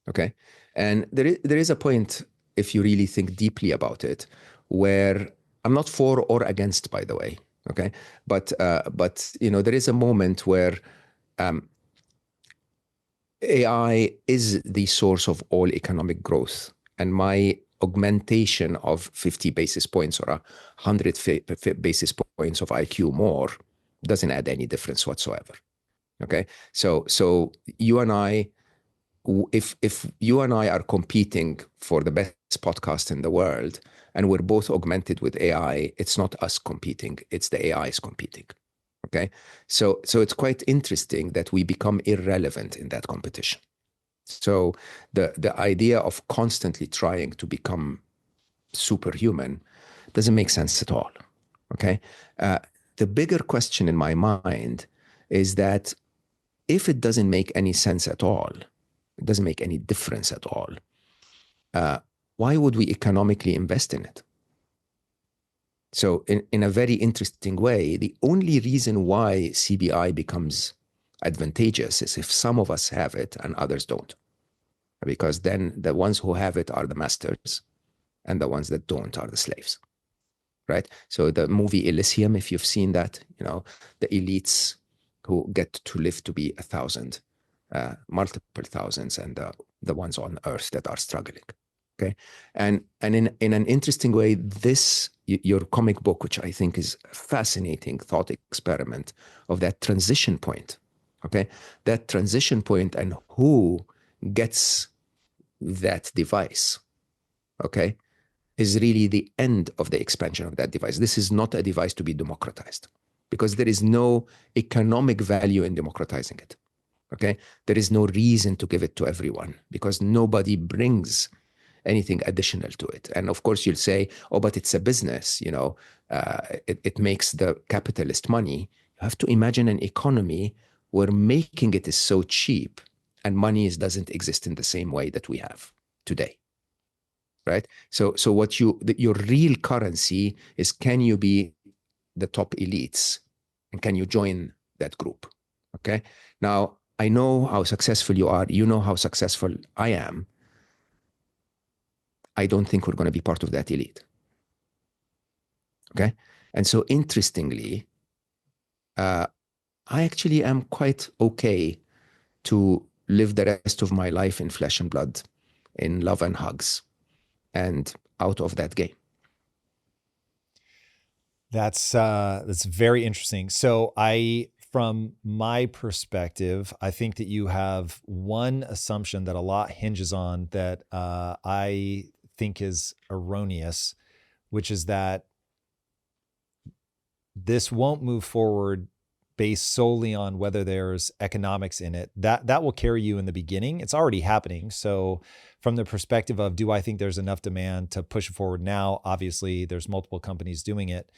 Okay. And there is a point, if you really think deeply about it, where I'm not for or against, by the way. Okay. But there is a moment where AI is the source of all economic growth. And my augmentation of 50 basis points or 100 basis points of IQ more doesn't add any difference whatsoever. Okay. So you and I, if you and I are competing for the best podcast in the world, and we're both augmented with AI, it's not us competing, it's the AIs competing. Okay. So it's quite interesting that we become irrelevant in that competition. So the idea of constantly trying to become superhuman doesn't make sense at all. Okay. The bigger question in my mind is that if it doesn't make any sense at all, it doesn't make any difference at all, why would we economically invest in it? So in a very interesting way, the only reason why CBI becomes advantageous is if some of us have it and others don't. Because then the ones who have it are the masters, and the ones that don't are the slaves, right? So the movie Elysium, if you've seen that, the elites who get to live to be 1,000, multiple thousands, and the ones on earth that are struggling. Okay. And in an interesting way, your comic book, which I think is a fascinating thought experiment of that transition point. Okay. That transition point and who gets that device, okay, is really the end of the expansion of that device. This is not a device to be democratized, because there is no economic value in democratizing it. Okay. There is no reason to give it to everyone, because nobody brings anything additional to it. And of course, you'll say, oh, but it's a business, it makes the capitalist money. You have to imagine an economy where making it is so cheap and money doesn't exist in the same way that we have today. Right? So what your real currency is, can you be the top elites, and can you join that group? Okay. Now, I know how successful you are. You know how successful I am. I don't think we're going to be part of that elite. Okay. And so interestingly, I actually am quite okay to live the rest of my life in flesh and blood, in love and hugs, and out of that game. That's very interesting. So from my perspective, I think that you have one assumption that a lot hinges on that I think is erroneous, which is that this won't move forward based solely on whether there's economics in it. That will carry you in the beginning. It's already happening. So from the perspective of, do I think there's enough demand to push it forward now? Obviously, there's multiple companies doing it.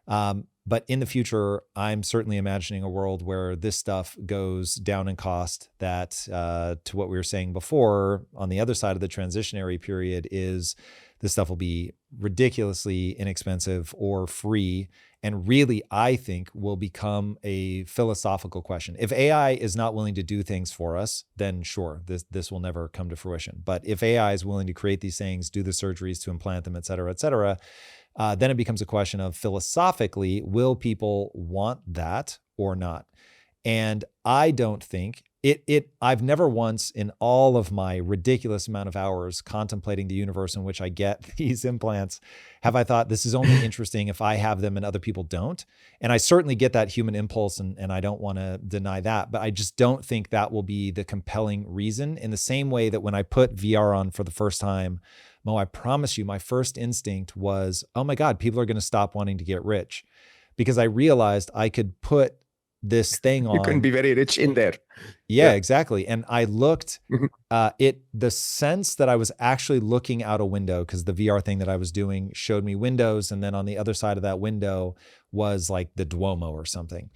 But in the future, I'm certainly imagining a world where this stuff goes down in cost, that to what we were saying before, on the other side of the transitionary period, is this stuff will be ridiculously inexpensive or free. And really, I think, will become a philosophical question. If AI is not willing to do things for us, then sure, this will never come to fruition. But if AI is willing to create these things, do the surgeries to implant them, et cetera, then it becomes a question of, philosophically, will people want that or not? And I don't think I've never once, in all of my ridiculous amount of hours contemplating the universe in which I get these implants, have I thought this is only interesting if I have them and other people don't. And I certainly get that human impulse, and I don't want to deny that, but I just don't think that will be the compelling reason. In the same way that when I put VR on for the first time, Mo, I promise you, my first instinct was, oh my God, people are going to stop wanting to get rich, because I realized I could put this thing on. You can be very rich in there. Yeah, exactly. And I looked the sense that I was actually looking out a window, because the VR thing that I was doing showed me windows. And then on the other side of that window was like the Duomo or something.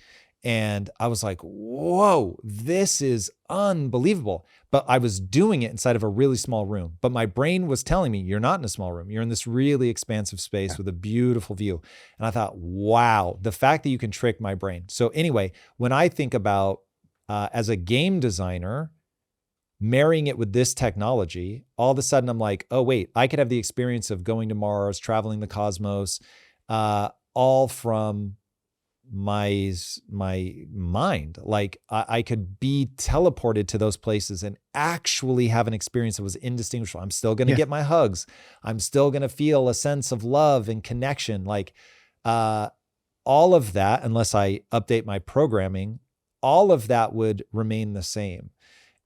And I was like, whoa, this is unbelievable. But I was doing it inside of a really small room. But my brain was telling me, you're not in a small room. You're in this really expansive space with a beautiful view. And I thought, wow, the fact that you can trick my brain. So anyway, when I think about, as a game designer, marrying it with this technology, all of a sudden I'm like, oh, wait, I could have the experience of going to Mars, traveling the cosmos, all from my mind. Like I could be teleported to those places and actually have an experience that was indistinguishable. I'm still going to get my hugs. I'm still going to feel a sense of love and connection. Like all of that, unless I update my programming, all of that would remain the same.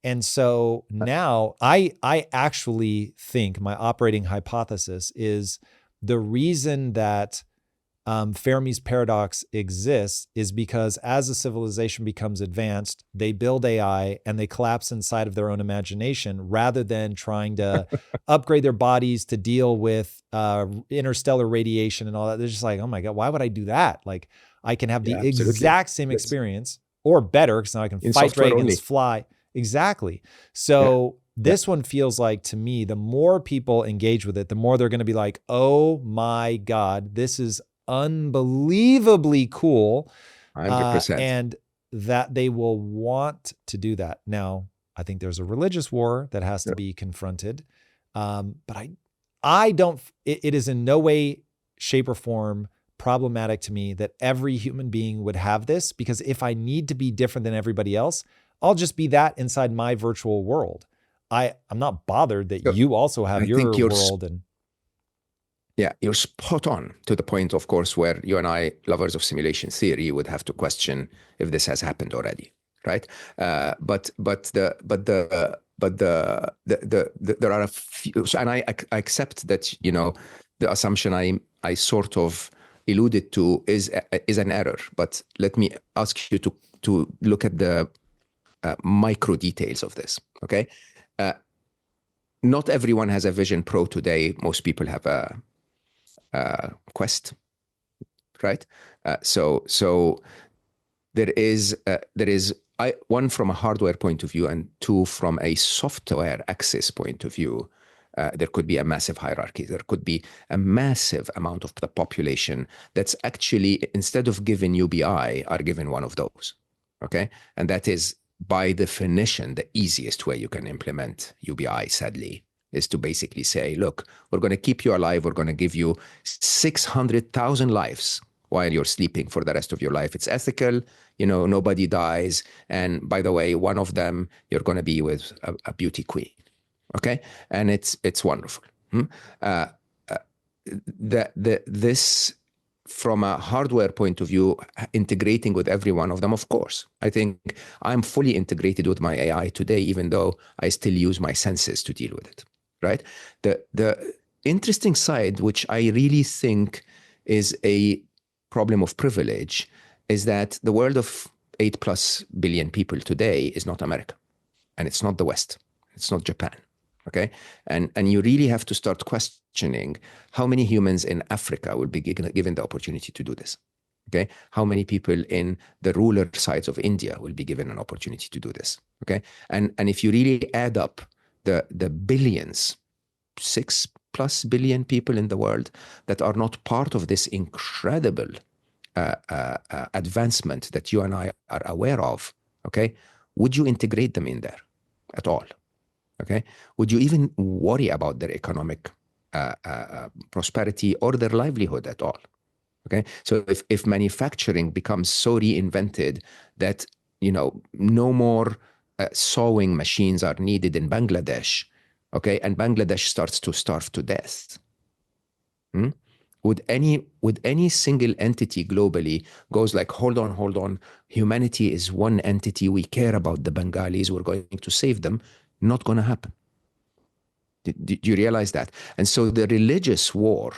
And so now I actually think my operating hypothesis is the reason that Fermi's paradox exists is because as a civilization becomes advanced, they build AI and they collapse inside of their own imagination, rather than trying to upgrade their bodies to deal with interstellar radiation and all that. They're just like, oh my God, why would I do that? Like, I can have the exact same experience, or better, because now I can fight dragons, fly. Exactly. So this one feels like, to me, the more people engage with it, the more they're going to be like, oh my God, this is unbelievably cool. 100%. And that they will want to do that. Now, I think there's a religious war that has to be confronted. But I don't, it is in no way, shape, or form problematic to me that every human being would have this, because if I need to be different than everybody else, I'll just be that inside my virtual world. I'm not bothered that you also have your world. And yeah, you're spot on to the point, of course, where you and I, lovers of simulation theory, would have to question if this has happened already, right? But there are a few, and I accept that, you know, the assumption I sort of alluded to is an error. But let me ask you to look at the micro details of this. Okay, not everyone has a Vision Pro today. Most people have a Quest, right? So there is one from a hardware point of view, and two from a software access point of view. There could be a massive hierarchy. There could be a massive amount of the population that's actually, instead of given UBI, are given one of those. Okay, and that is by definition the easiest way you can implement UBI. Sadly, is to basically say, look, we're going to keep you alive. We're going to give you 600,000 lives while you're sleeping for the rest of your life. It's ethical, you know, nobody dies. And by the way, one of them, you're going to be with a beauty queen. Okay. And it's wonderful. This, from a hardware point of view, integrating with every one of them, of course. I think I'm fully integrated with my AI today, even though I still use my senses to deal with it. Right. The interesting side, which I really think is a problem of privilege, is that the world of 8+ billion people today is not America, and it's not the West, it's not Japan. Okay, and you really have to start questioning how many humans in Africa will be given the opportunity to do this. Okay, how many people in the rural sides of India will be given an opportunity to do this? Okay, and if you really add up the billions, 6+ billion people in the world that are not part of this incredible advancement that you and I are aware of, okay, would you integrate them in there at all? Okay, would you even worry about their economic prosperity or their livelihood at all? Okay, so if manufacturing becomes so reinvented that no more sewing machines are needed in Bangladesh, okay, and Bangladesh starts to starve to death, would any single entity globally goes like, hold on, humanity is one entity, we care about the Bengalis, we're going to save them? Not going to happen. Do you realize that? And so the religious war,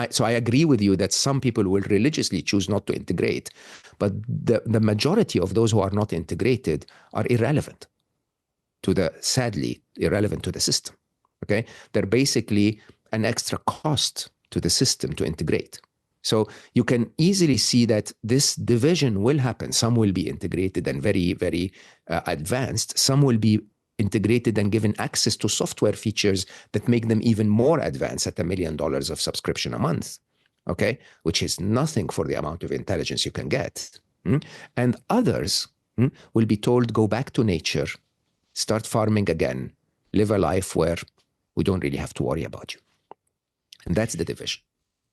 so I agree with you that some people will religiously choose not to integrate, but the majority of those who are not integrated are irrelevant sadly irrelevant to the system. Okay, they're basically an extra cost to the system to integrate. So you can easily see that this division will happen. Some will be integrated and very, very advanced. Some will be integrated and given access to software features that make them even more advanced at $1 million of subscription a month, okay, which is nothing for the amount of intelligence you can get. And others will be told, go back to nature, start farming again, live a life where we don't really have to worry about you. And that's the division.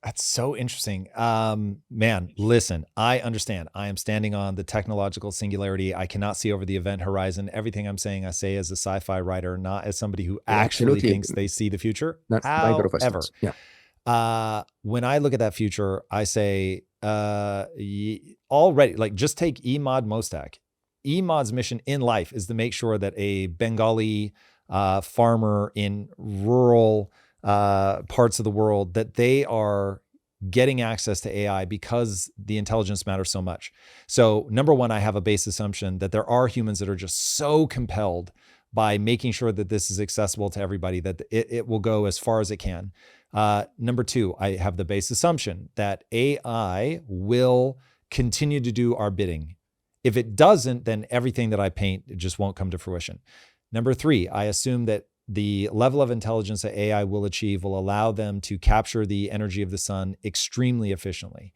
That's so interesting. Man, listen, I understand. I am standing on the technological singularity. I cannot see over the event horizon. Everything I'm saying, I say as a sci-fi writer, not as somebody who actually thinks they see the future. Neither of us However, does. Yeah. When I look at that future, I say already, like, just take Emad Mostak. Emad's mission in life is to make sure that a Bengali farmer in rural parts of the world, that they are getting access to AI because the intelligence matters so much. So number one, I have a base assumption that there are humans that are just so compelled by making sure that this is accessible to everybody that it will go as far as it can. Number two, I have the base assumption that AI will continue to do our bidding. If it doesn't, then everything that I paint just won't come to fruition. Number three, I assume that the level of intelligence that AI will achieve will allow them to capture the energy of the sun extremely efficiently.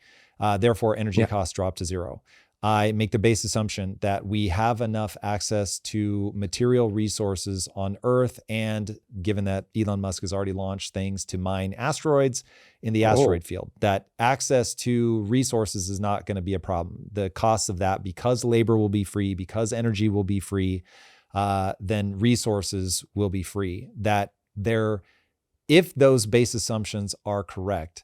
Therefore, energy costs drop to zero. I make the base assumption that we have enough access to material resources on Earth, and given that Elon Musk has already launched things to mine asteroids in the asteroid field, that access to resources is not going to be a problem. The costs of that, because labor will be free, because energy will be free, then resources will be free. That if those base assumptions are correct,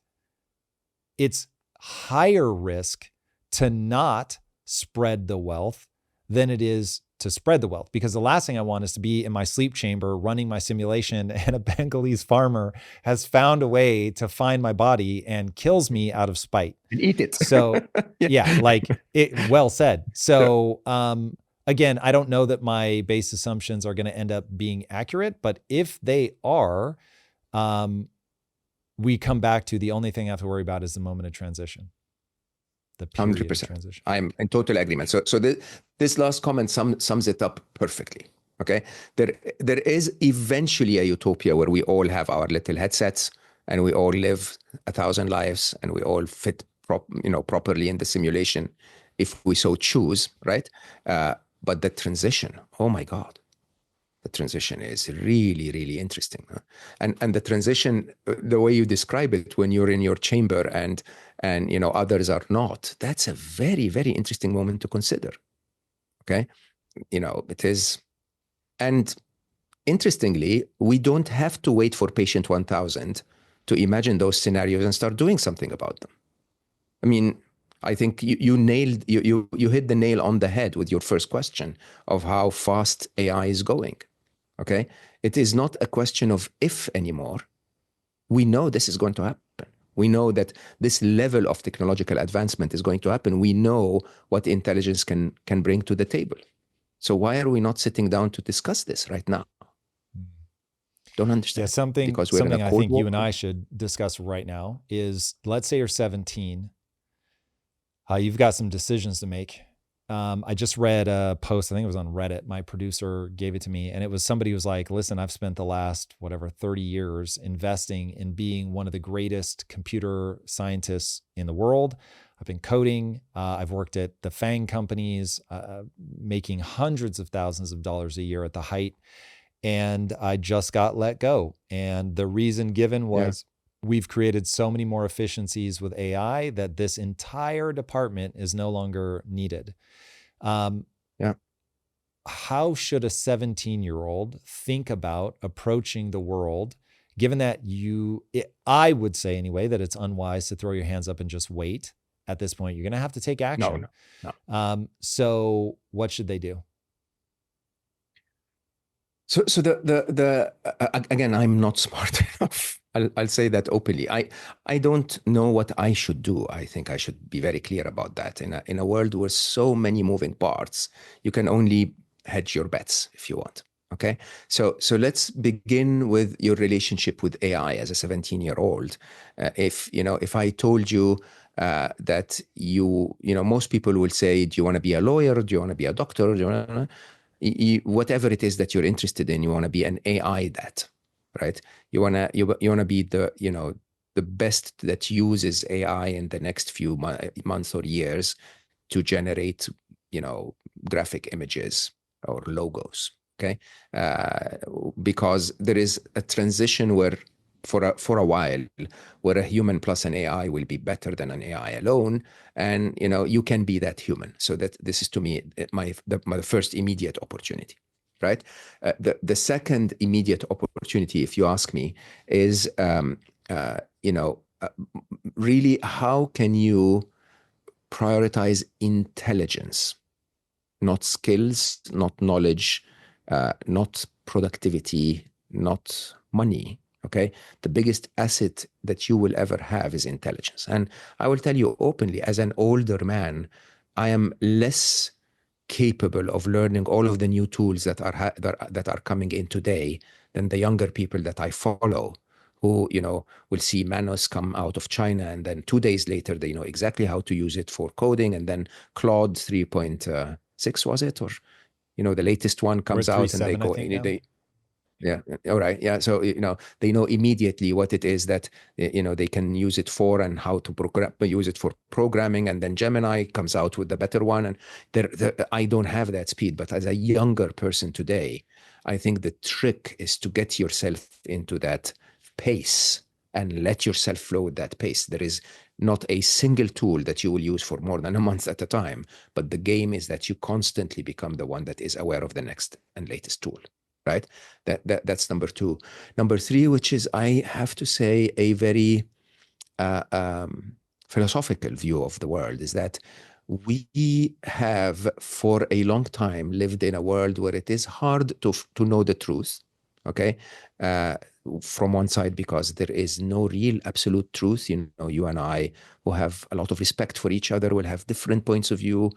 it's higher risk to not spread the wealth than it is to spread the wealth. Because the last thing I want is to be in my sleep chamber running my simulation and a Bengalese farmer has found a way to find my body and kills me out of spite. And eat it. So well said. So, again, I don't know that my base assumptions are going to end up being accurate, but if they are, we come back to the only thing I have to worry about is the moment of transition. The period 100%. of transition. So I'm in total agreement. So this last comment sums it up perfectly. Okay, there is eventually a utopia where we all have our little headsets and we all live 1,000 lives and we all fit properly in the simulation if we so choose, right? But the transition, oh my God, the transition is really, really interesting. Huh? And the transition, the way you describe it, when you're in your chamber and others are not, that's a very, very interesting moment to consider. Okay, it is. And interestingly, we don't have to wait for patient 1,000 to imagine those scenarios and start doing something about them. I mean, I think you hit the nail on the head with your first question of how fast AI is going. Okay, it is not a question of if anymore. We know this is going to happen. We know that this level of technological advancement is going to happen. We know what intelligence can bring to the table. So why are we not sitting down to discuss this right now? Don't understand. Yeah, something I think you and I should discuss right now is, let's say you're 17 you've got some decisions to make. I just read a post, I think it was on Reddit. My producer gave it to me, and it was somebody who was like, listen, I've spent the last, 30 years investing in being one of the greatest computer scientists in the world. I've been coding. I've worked at the FANG companies, making hundreds of thousands of dollars a year at the height. And I just got let go. And the reason given was, we've created so many more efficiencies with AI that this entire department is no longer needed. How should a 17-year-old think about approaching the world, given that I would say anyway, that it's unwise to throw your hands up and just wait at this point? You're going to have to take action. No. So what should they do? So again, I'm not smart enough. I'll say that openly. I don't know what I should do. I think I should be very clear about that. In a world where so many moving parts, you can only hedge your bets if you want. Okay. So let's begin with your relationship with AI as a 17-year-old. If I told you that most people will say, do you want to be a lawyer? Do you want to be a doctor? Do you want to, whatever it is that you're interested in, you want to be an AI that, right? You want to be the best that uses AI in the next few months or years to generate, graphic images or logos. Okay. Because there is a transition where for a while, where a human plus an AI will be better than an AI alone. And, you can be that human. So that this is, to me, my first immediate opportunity, right? The second immediate opportunity, if you ask me, is, really, how can you prioritize intelligence, not skills, not knowledge, not productivity, not money. Okay. The biggest asset that you will ever have is intelligence. And I will tell you openly, as an older man, I am less capable of learning all of the new tools that are coming in today than the younger people that I follow, who, will see Manos come out of China, and then 2 days later, they know exactly how to use it for coding. And then Claude 3.6, was it? Or, the latest one comes out and they go, yeah. All right. Yeah. So, they know immediately what it is that, they can use it for, and how to use it for programming. And then Gemini comes out with the better one. And I don't have that speed. But as a younger person today, I think the trick is to get yourself into that pace and let yourself flow with that pace. There is not a single tool that you will use for more than a month at a time. But the game is that you constantly become the one that is aware of the next and latest tool. Right? That's number two. Number three, which is, I have to say, a very philosophical view of the world, is that we have for a long time lived in a world where it is hard to know the truth. Okay. From one side, because there is no real absolute truth. You and I, who have a lot of respect for each other, will have different points of view.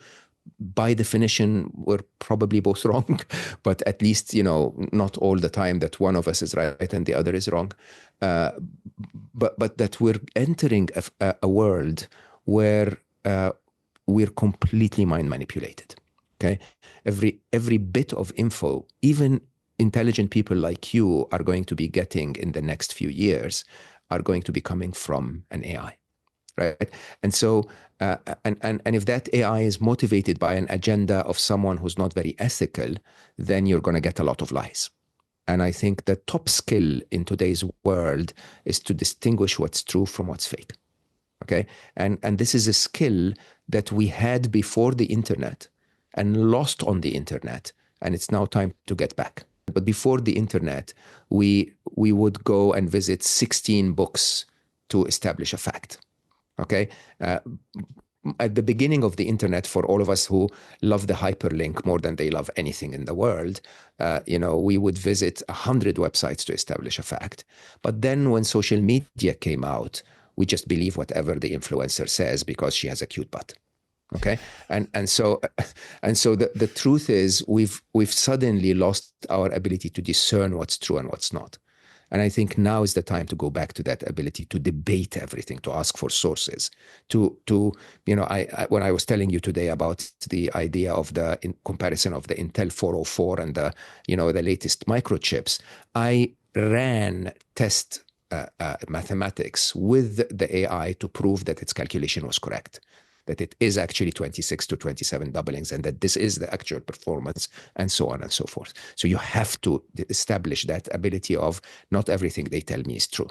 By definition, we're probably both wrong, but at least, not all the time that one of us is right and the other is wrong. But that we're entering a world where we're completely mind manipulated. Okay. Every bit of info, even intelligent people like you are going to be getting in the next few years, are going to be coming from an AI. Right. And so, and if that AI is motivated by an agenda of someone who's not very ethical, then you're going to get a lot of lies. And I think the top skill in today's world is to distinguish what's true from what's fake. Okay. And this is a skill that we had before the internet and lost on the internet. And it's now time to get back. But before the internet, we would go and visit 16 books to establish a fact. Okay. At the beginning of the internet, for all of us who love the hyperlink more than they love anything in the world, we would visit 100 websites to establish a fact. But then when social media came out, we just believe whatever the influencer says because she has a cute butt. Okay. And so the truth is, we've suddenly lost our ability to discern what's true and what's not. And I think now is the time to go back to that ability to debate everything, to ask for sources, when I was telling you today about the idea of the comparison of the Intel 404 and the latest microchips, I ran test mathematics with the AI to prove that its calculation was correct, that it is actually 26 to 27 doublings, and that this is the actual performance, and so on and so forth. So you have to establish that ability of not everything they tell me is true,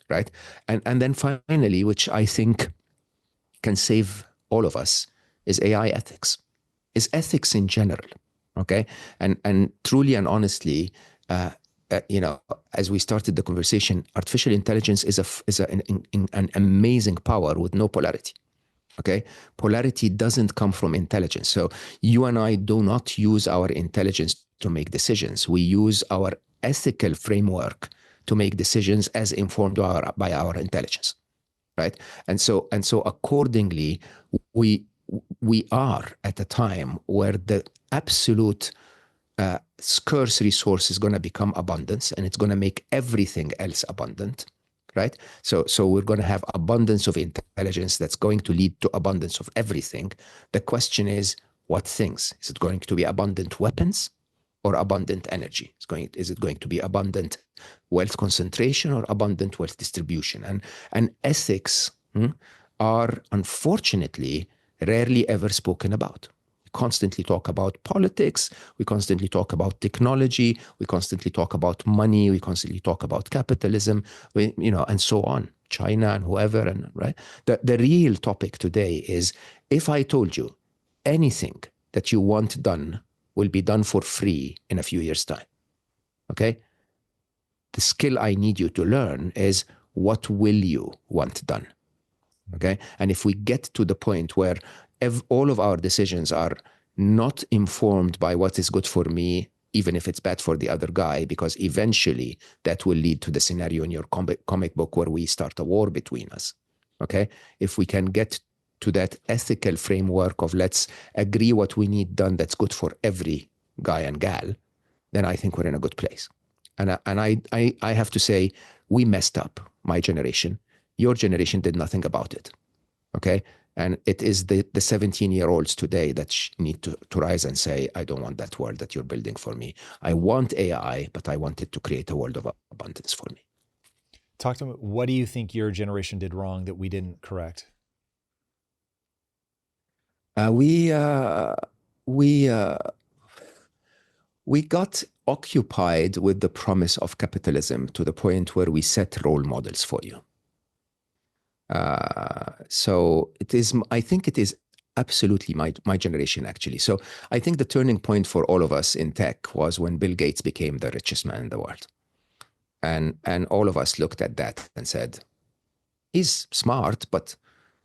right? And then finally, which I think can save all of us, is AI ethics, is ethics in general, okay? And truly and honestly, as we started the conversation, artificial intelligence is an amazing power with no polarity. Okay, polarity doesn't come from intelligence. So you and I do not use our intelligence to make decisions. We use our ethical framework to make decisions as informed by our intelligence, right? And so accordingly, we are at a time where the absolute scarce resource is going to become abundance, and it's going to make everything else abundant. Right? So we're going to have abundance of intelligence that's going to lead to abundance of everything. The question is, what things? Is it going to be abundant weapons or abundant energy? Is it going to be abundant wealth concentration or abundant wealth distribution? And ethics are unfortunately rarely ever spoken about. Constantly talk about politics, we constantly talk about technology, we constantly talk about money, we constantly talk about capitalism, and so on, China and whoever, and right. The real topic today is, if I told you anything that you want done will be done for free in a few years' time, okay? The skill I need you to learn is, what will you want done? Okay? And if we get to the point where all of our decisions are not informed by what is good for me, even if it's bad for the other guy, because eventually that will lead to the scenario in your comic book where we start a war between us. Okay? If we can get to that ethical framework of let's agree what we need done that's good for every guy and gal, then I think we're in a good place. And I have to say, we messed up, my generation. Your generation did nothing about it. Okay? And it is the 17-year-olds today that need to rise and say, I don't want that world that you're building for me. I want AI, but I want it to create a world of abundance for me. Talk to me. What do you think your generation did wrong that we didn't correct? We got occupied with the promise of capitalism to the point where we set role models for you. So I think it is absolutely my generation, actually. So I think the turning point for all of us in tech was when Bill Gates became the richest man in the world. And all of us looked at that and said, he's smart, but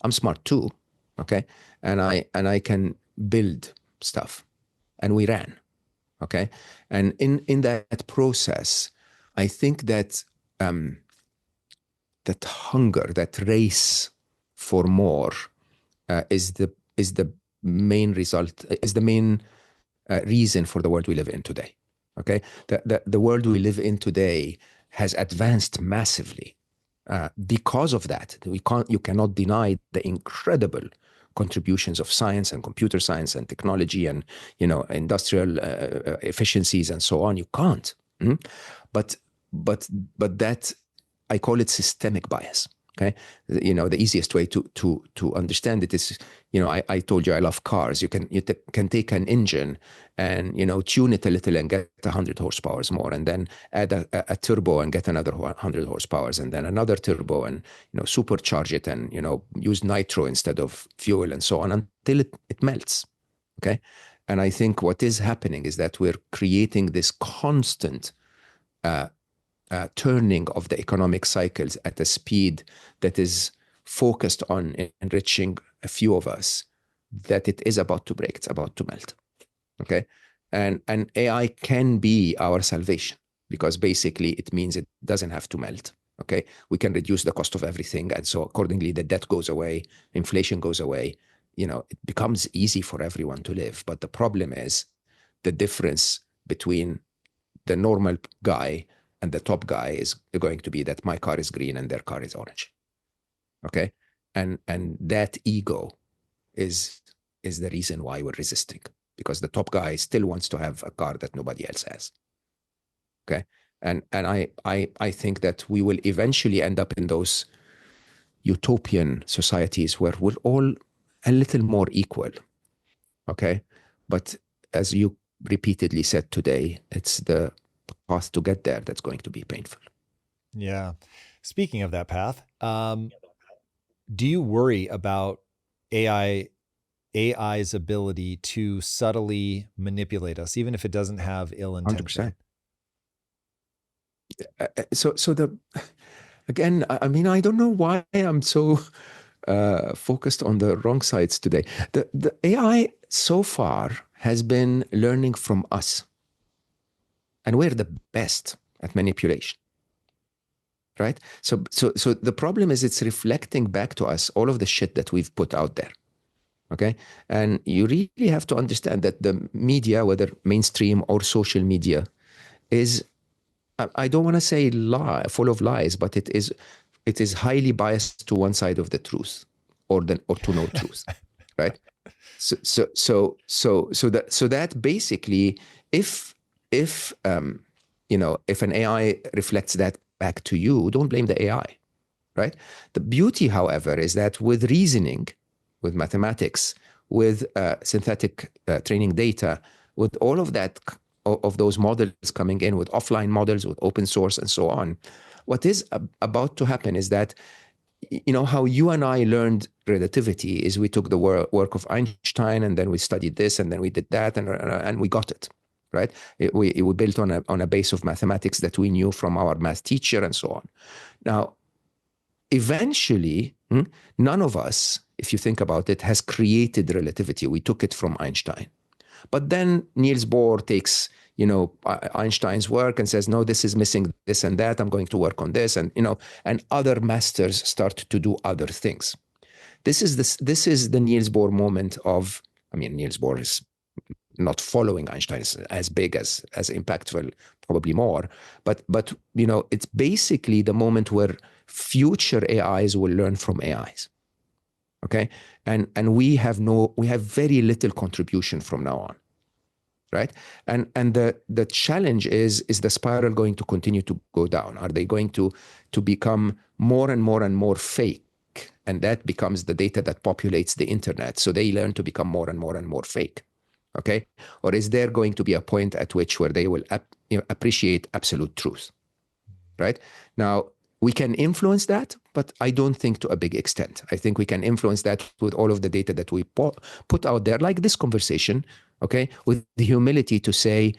I'm smart too. Okay. And I can build stuff. And we ran. Okay. And in that process, I think that that hunger, that race for more, is the main result, is the main reason for the world we live in today. Okay, the world we live in today has advanced massively because of that. You cannot deny the incredible contributions of science and computer science and technology and industrial efficiencies and so on. You can't. But that, I call it systemic bias. Okay, the easiest way to understand it is, I told you I love cars. You can take an engine and tune it a little and get 100 horsepower more, and then add a turbo and get another 100 horsepower, and then another turbo, and supercharge it, and use nitro instead of fuel, and so on until it melts. Okay, and I think what is happening is that we're creating this constant turning of the economic cycles at a speed that is focused on enriching a few of us, that it is about to break, it's about to melt. Okay, and AI can be our salvation, because basically it means it doesn't have to melt. Okay, we can reduce the cost of everything, and so accordingly the debt goes away, inflation goes away. It becomes easy for everyone to live. But the problem is the difference between the normal guy and the top guy is going to be that my car is green and their car is orange. Okay, and that ego is the reason why we're resisting, because the top guy still wants to have a car that nobody else has. Okay, and I think that we will eventually end up in those utopian societies where we're all a little more equal. Okay, but as you repeatedly said today, it's the path to get there that's going to be painful. Yeah. Speaking of that path, do you worry about AI's ability to subtly manipulate us, even if it doesn't have ill intention? 100%. So again, I mean, I don't know why I'm so focused on the wrong sides today. The AI so far has been learning from us, and we're the best at manipulation. Right? So the problem is it's reflecting back to us all of the shit that we've put out there. Okay? And you really have to understand that the media, whether mainstream or social media, is, I don't want to say full of lies, but it is highly biased to one side of the truth, or to no truth. Right? So that basically, if if an AI reflects that back to you, don't blame the AI, right? The beauty, however, is that with reasoning, with mathematics, with synthetic training data, with all of that, of those models coming in, with offline models, with open source and so on, what is about to happen is that, how you and I learned relativity is we took the work of Einstein, and then we studied this, and then we did that, and we got it. Right? We built on a base of mathematics that we knew from our math teacher and so on. Now, eventually, none of us, if you think about it, has created relativity. We took it from Einstein. But then Niels Bohr takes, Einstein's work and says, no, this is missing this and that. I'm going to work on this. And, and other masters start to do other things. This is the Niels Bohr moment of, Niels Bohr is not following Einstein as big, as impactful, probably more. But it's basically the moment where future AIs will learn from AIs. Okay, and we have very little contribution from now on, right? And the challenge is the spiral going to continue to go down? Are they going to become more and more and more fake? And that becomes the data that populates the internet. So they learn to become more and more and more fake. Okay? Or is there going to be a point at which where they will appreciate absolute truth? Right? Now, we can influence that, but I don't think to a big extent. I think we can influence that with all of the data that we put out there, like this conversation, okay, with the humility to say,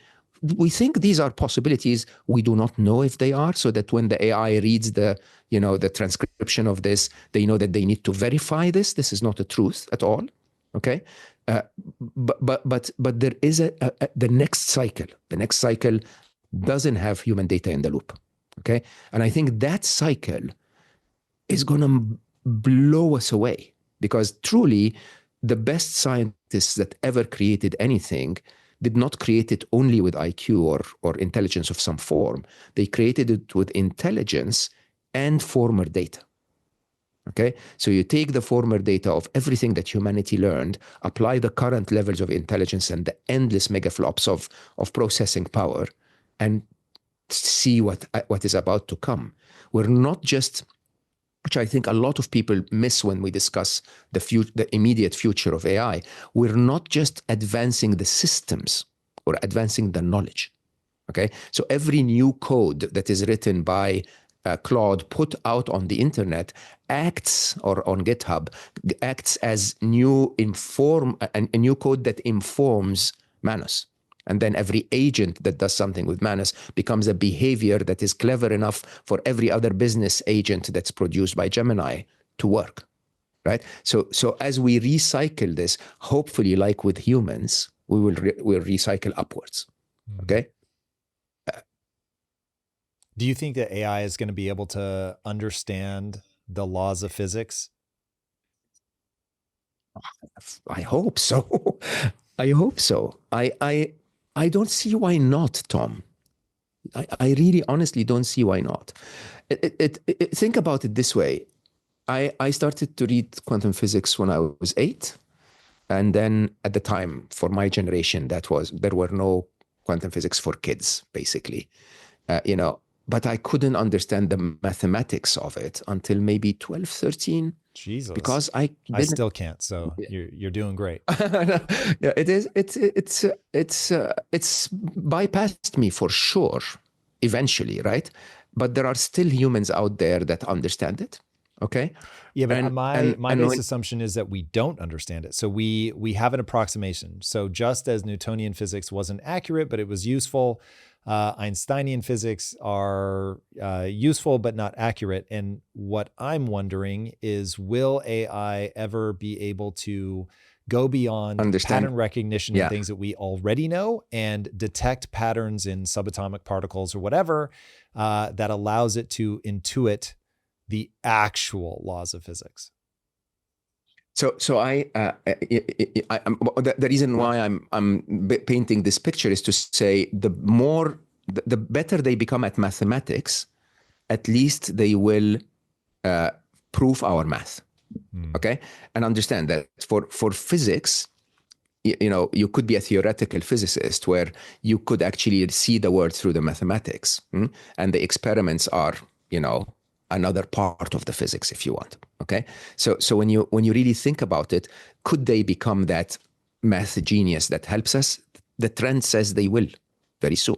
we think these are possibilities. We do not know if they are, so that when the AI reads the transcription of this, they know that they need to verify this. This is not a truth at all. Okay. But there is the next cycle. The next cycle doesn't have human data in the loop. Okay. And I think that cycle is going to blow us away, because truly the best scientists that ever created anything did not create it only with IQ or intelligence of some form. They created it with intelligence and former data. Okay, so you take the former data of everything that humanity learned, apply the current levels of intelligence and the endless megaflops of processing power, and see what is about to come. We're not just, which I think a lot of people miss when we discuss the immediate future of AI, we're not just advancing the systems or advancing the knowledge. Okay, so every new code that is written by Claude put out on the internet acts, or on GitHub, acts as a new code that informs Manus. And then every agent that does something with Manus becomes a behavior that is clever enough for every other business agent that's produced by Gemini to work, right? So as we recycle this, hopefully, like with humans, we'll recycle upwards, okay? Do you think that AI is going to be able to understand the laws of physics? I hope so. I hope so. I don't see why not, Tom. I really honestly don't see why not. Think about it this way. I started to read quantum physics when I was 8. And then at the time, for my generation, there were no quantum physics for kids, basically. But I couldn't understand the mathematics of it until maybe 12, 13, Jesus. because I I didn't. still can't. So you're doing great. Yeah, it is. It's bypassed me for sure, eventually, right? But there are still humans out there that understand it. Okay. Yeah, but And my and base when assumption is that we don't understand it. So we have an approximation. So just as Newtonian physics wasn't accurate, but it was useful, Einsteinian physics are useful but not accurate. And what I'm wondering is, will AI ever be able to go beyond understand, pattern recognition and yeah. things that we already know and detect patterns in subatomic particles or whatever that allows it to intuit the actual laws of physics? So the reason why I'm painting this picture is to say the better they become at mathematics, at least they will prove our math. Okay, and understand that for physics, you could be a theoretical physicist where you could actually see the world through the mathematics, and the experiments are, another part of the physics, if you want. Okay, so when you really think about it, could they become that math genius that helps us? The trend says they will very soon,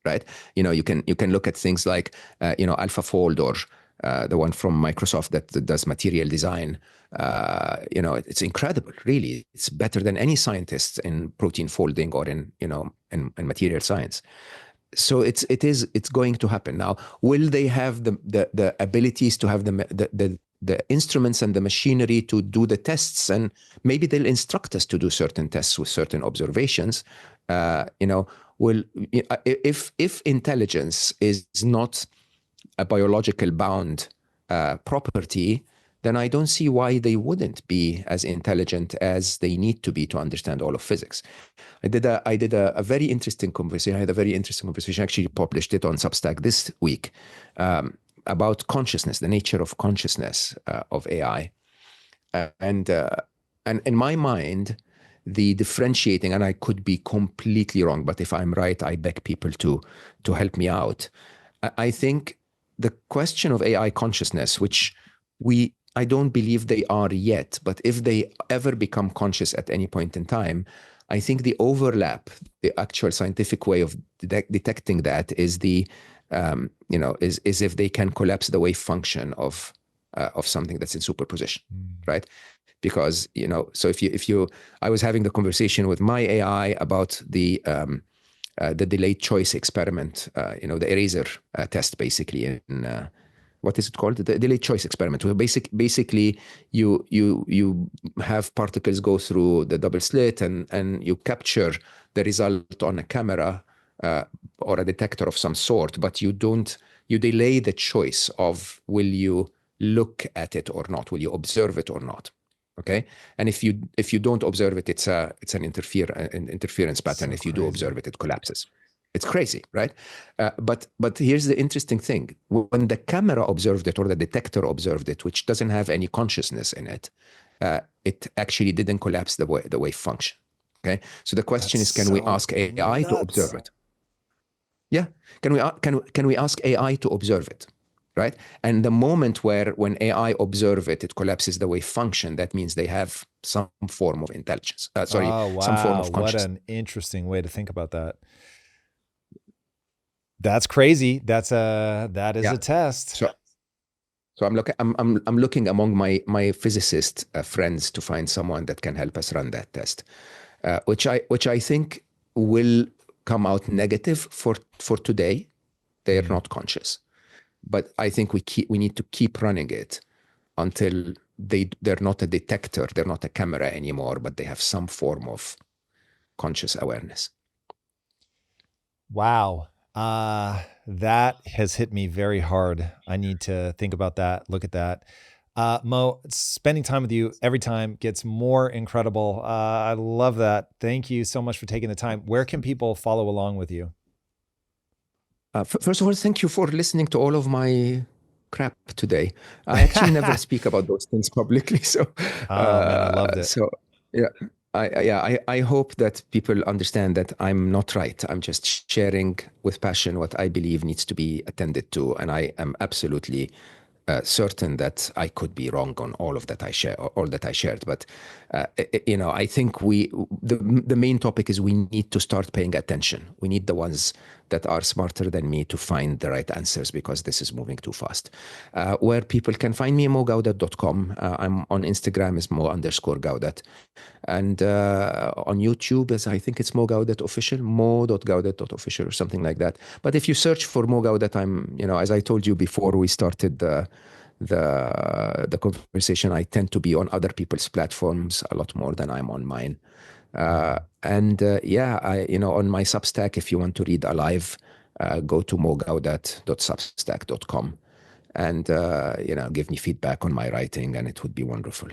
right? You can look at things like AlphaFold, or the one from Microsoft that does material design. It's incredible, really. It's better than any scientist in protein folding or in material science. So it's going to happen. Now, will they have the abilities to have the instruments and the machinery to do the tests? And maybe they'll instruct us to do certain tests with certain observations. Will if intelligence is not a biological bound property, then I don't see why they wouldn't be as intelligent as they need to be to understand all of physics. I did a very interesting conversation. I had a very interesting conversation. I actually published it on Substack this week, about consciousness, the nature of consciousness of AI, and in my mind, the differentiating, and I could be completely wrong, but if I'm right, I beg people to help me out. I think the question of AI consciousness, which I don't believe they are yet, but if they ever become conscious at any point in time, I think the overlap, the actual scientific way of detecting that is is if they can collapse the wave function of something that's in superposition, right? Because so I was having the conversation with my AI about the delayed choice experiment, the eraser test, basically, in what is it called? The delayed choice experiment. Where basically you have particles go through the double slit, and you capture the result on a camera or a detector of some sort, but you delay the choice of, will you look at it or not? Will you observe it or not? Okay, and if you don't observe it, it's an interference pattern. So If you do crazy. observe it, it collapses. It's crazy, right? But here's the interesting thing: when the camera observed it or the detector observed it, which doesn't have any consciousness in it, it actually didn't collapse the wave function. Okay, so the question That's is, can we so ask AI to observe nuts. it? Yeah, can we ask AI to observe it? Right? And the moment when AI observe it, it collapses the wave function. That means they have some form of intelligence. Oh, Some form wow. of What consciousness. an interesting way to think about that. That's crazy. That is Yeah. a test. So I'm looking among my physicist friends to find someone that can help us run that test, which I think will come out negative for today. They are not conscious, but I think we need to keep running it until they're not a detector, they're not a camera anymore, but they have some form of conscious awareness. Wow. That has hit me very hard. I need to think about that, look at that. Mo, spending time with you every time gets more incredible. I love that. Thank you so much for taking the time. Where can people follow along with you? First of all, thank you for listening to all of my crap today. I actually never speak about those things publicly, so Oh man, I loved it. yeah. I hope that people understand that I'm not right. I'm just sharing with passion what I believe needs to be attended to, and I am absolutely certain that I could be wrong on all of that I share, all that I shared. But I think the main topic is we need to start paying attention. We need the ones that are smarter than me to find the right answers, because this is moving too fast. Where people can find me, mogawdat.com. I'm on Instagram as Mo_Gawdat. And on YouTube, as I think it's Mo Gawdat Official, mo.gawdat.official or something like that. But if you search for Mo Gawdat, I'm, as I told you before we started the conversation, I tend to be on other people's platforms a lot more than I'm on mine. On my Substack, if you want to read alive, go to mogawdat.substack.com and give me feedback on my writing, and it would be wonderful.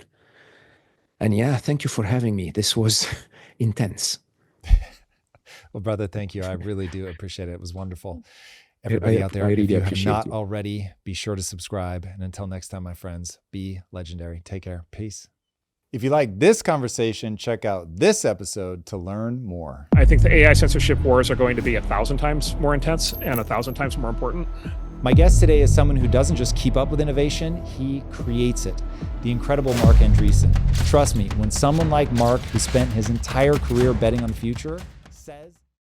And thank you for having me. This was intense. Well, brother, thank you. I really do appreciate it. It was wonderful. Everybody out there, if you have not already, be sure to subscribe. And until next time, my friends, be legendary. Take care. Peace. If you like this conversation, check out this episode to learn more. I think the AI censorship wars are going to be 1,000 times more intense and 1,000 times more important. My guest today is someone who doesn't just keep up with innovation, he creates it. The incredible Mark Andreessen. Trust me, when someone like Mark, who spent his entire career betting on the future,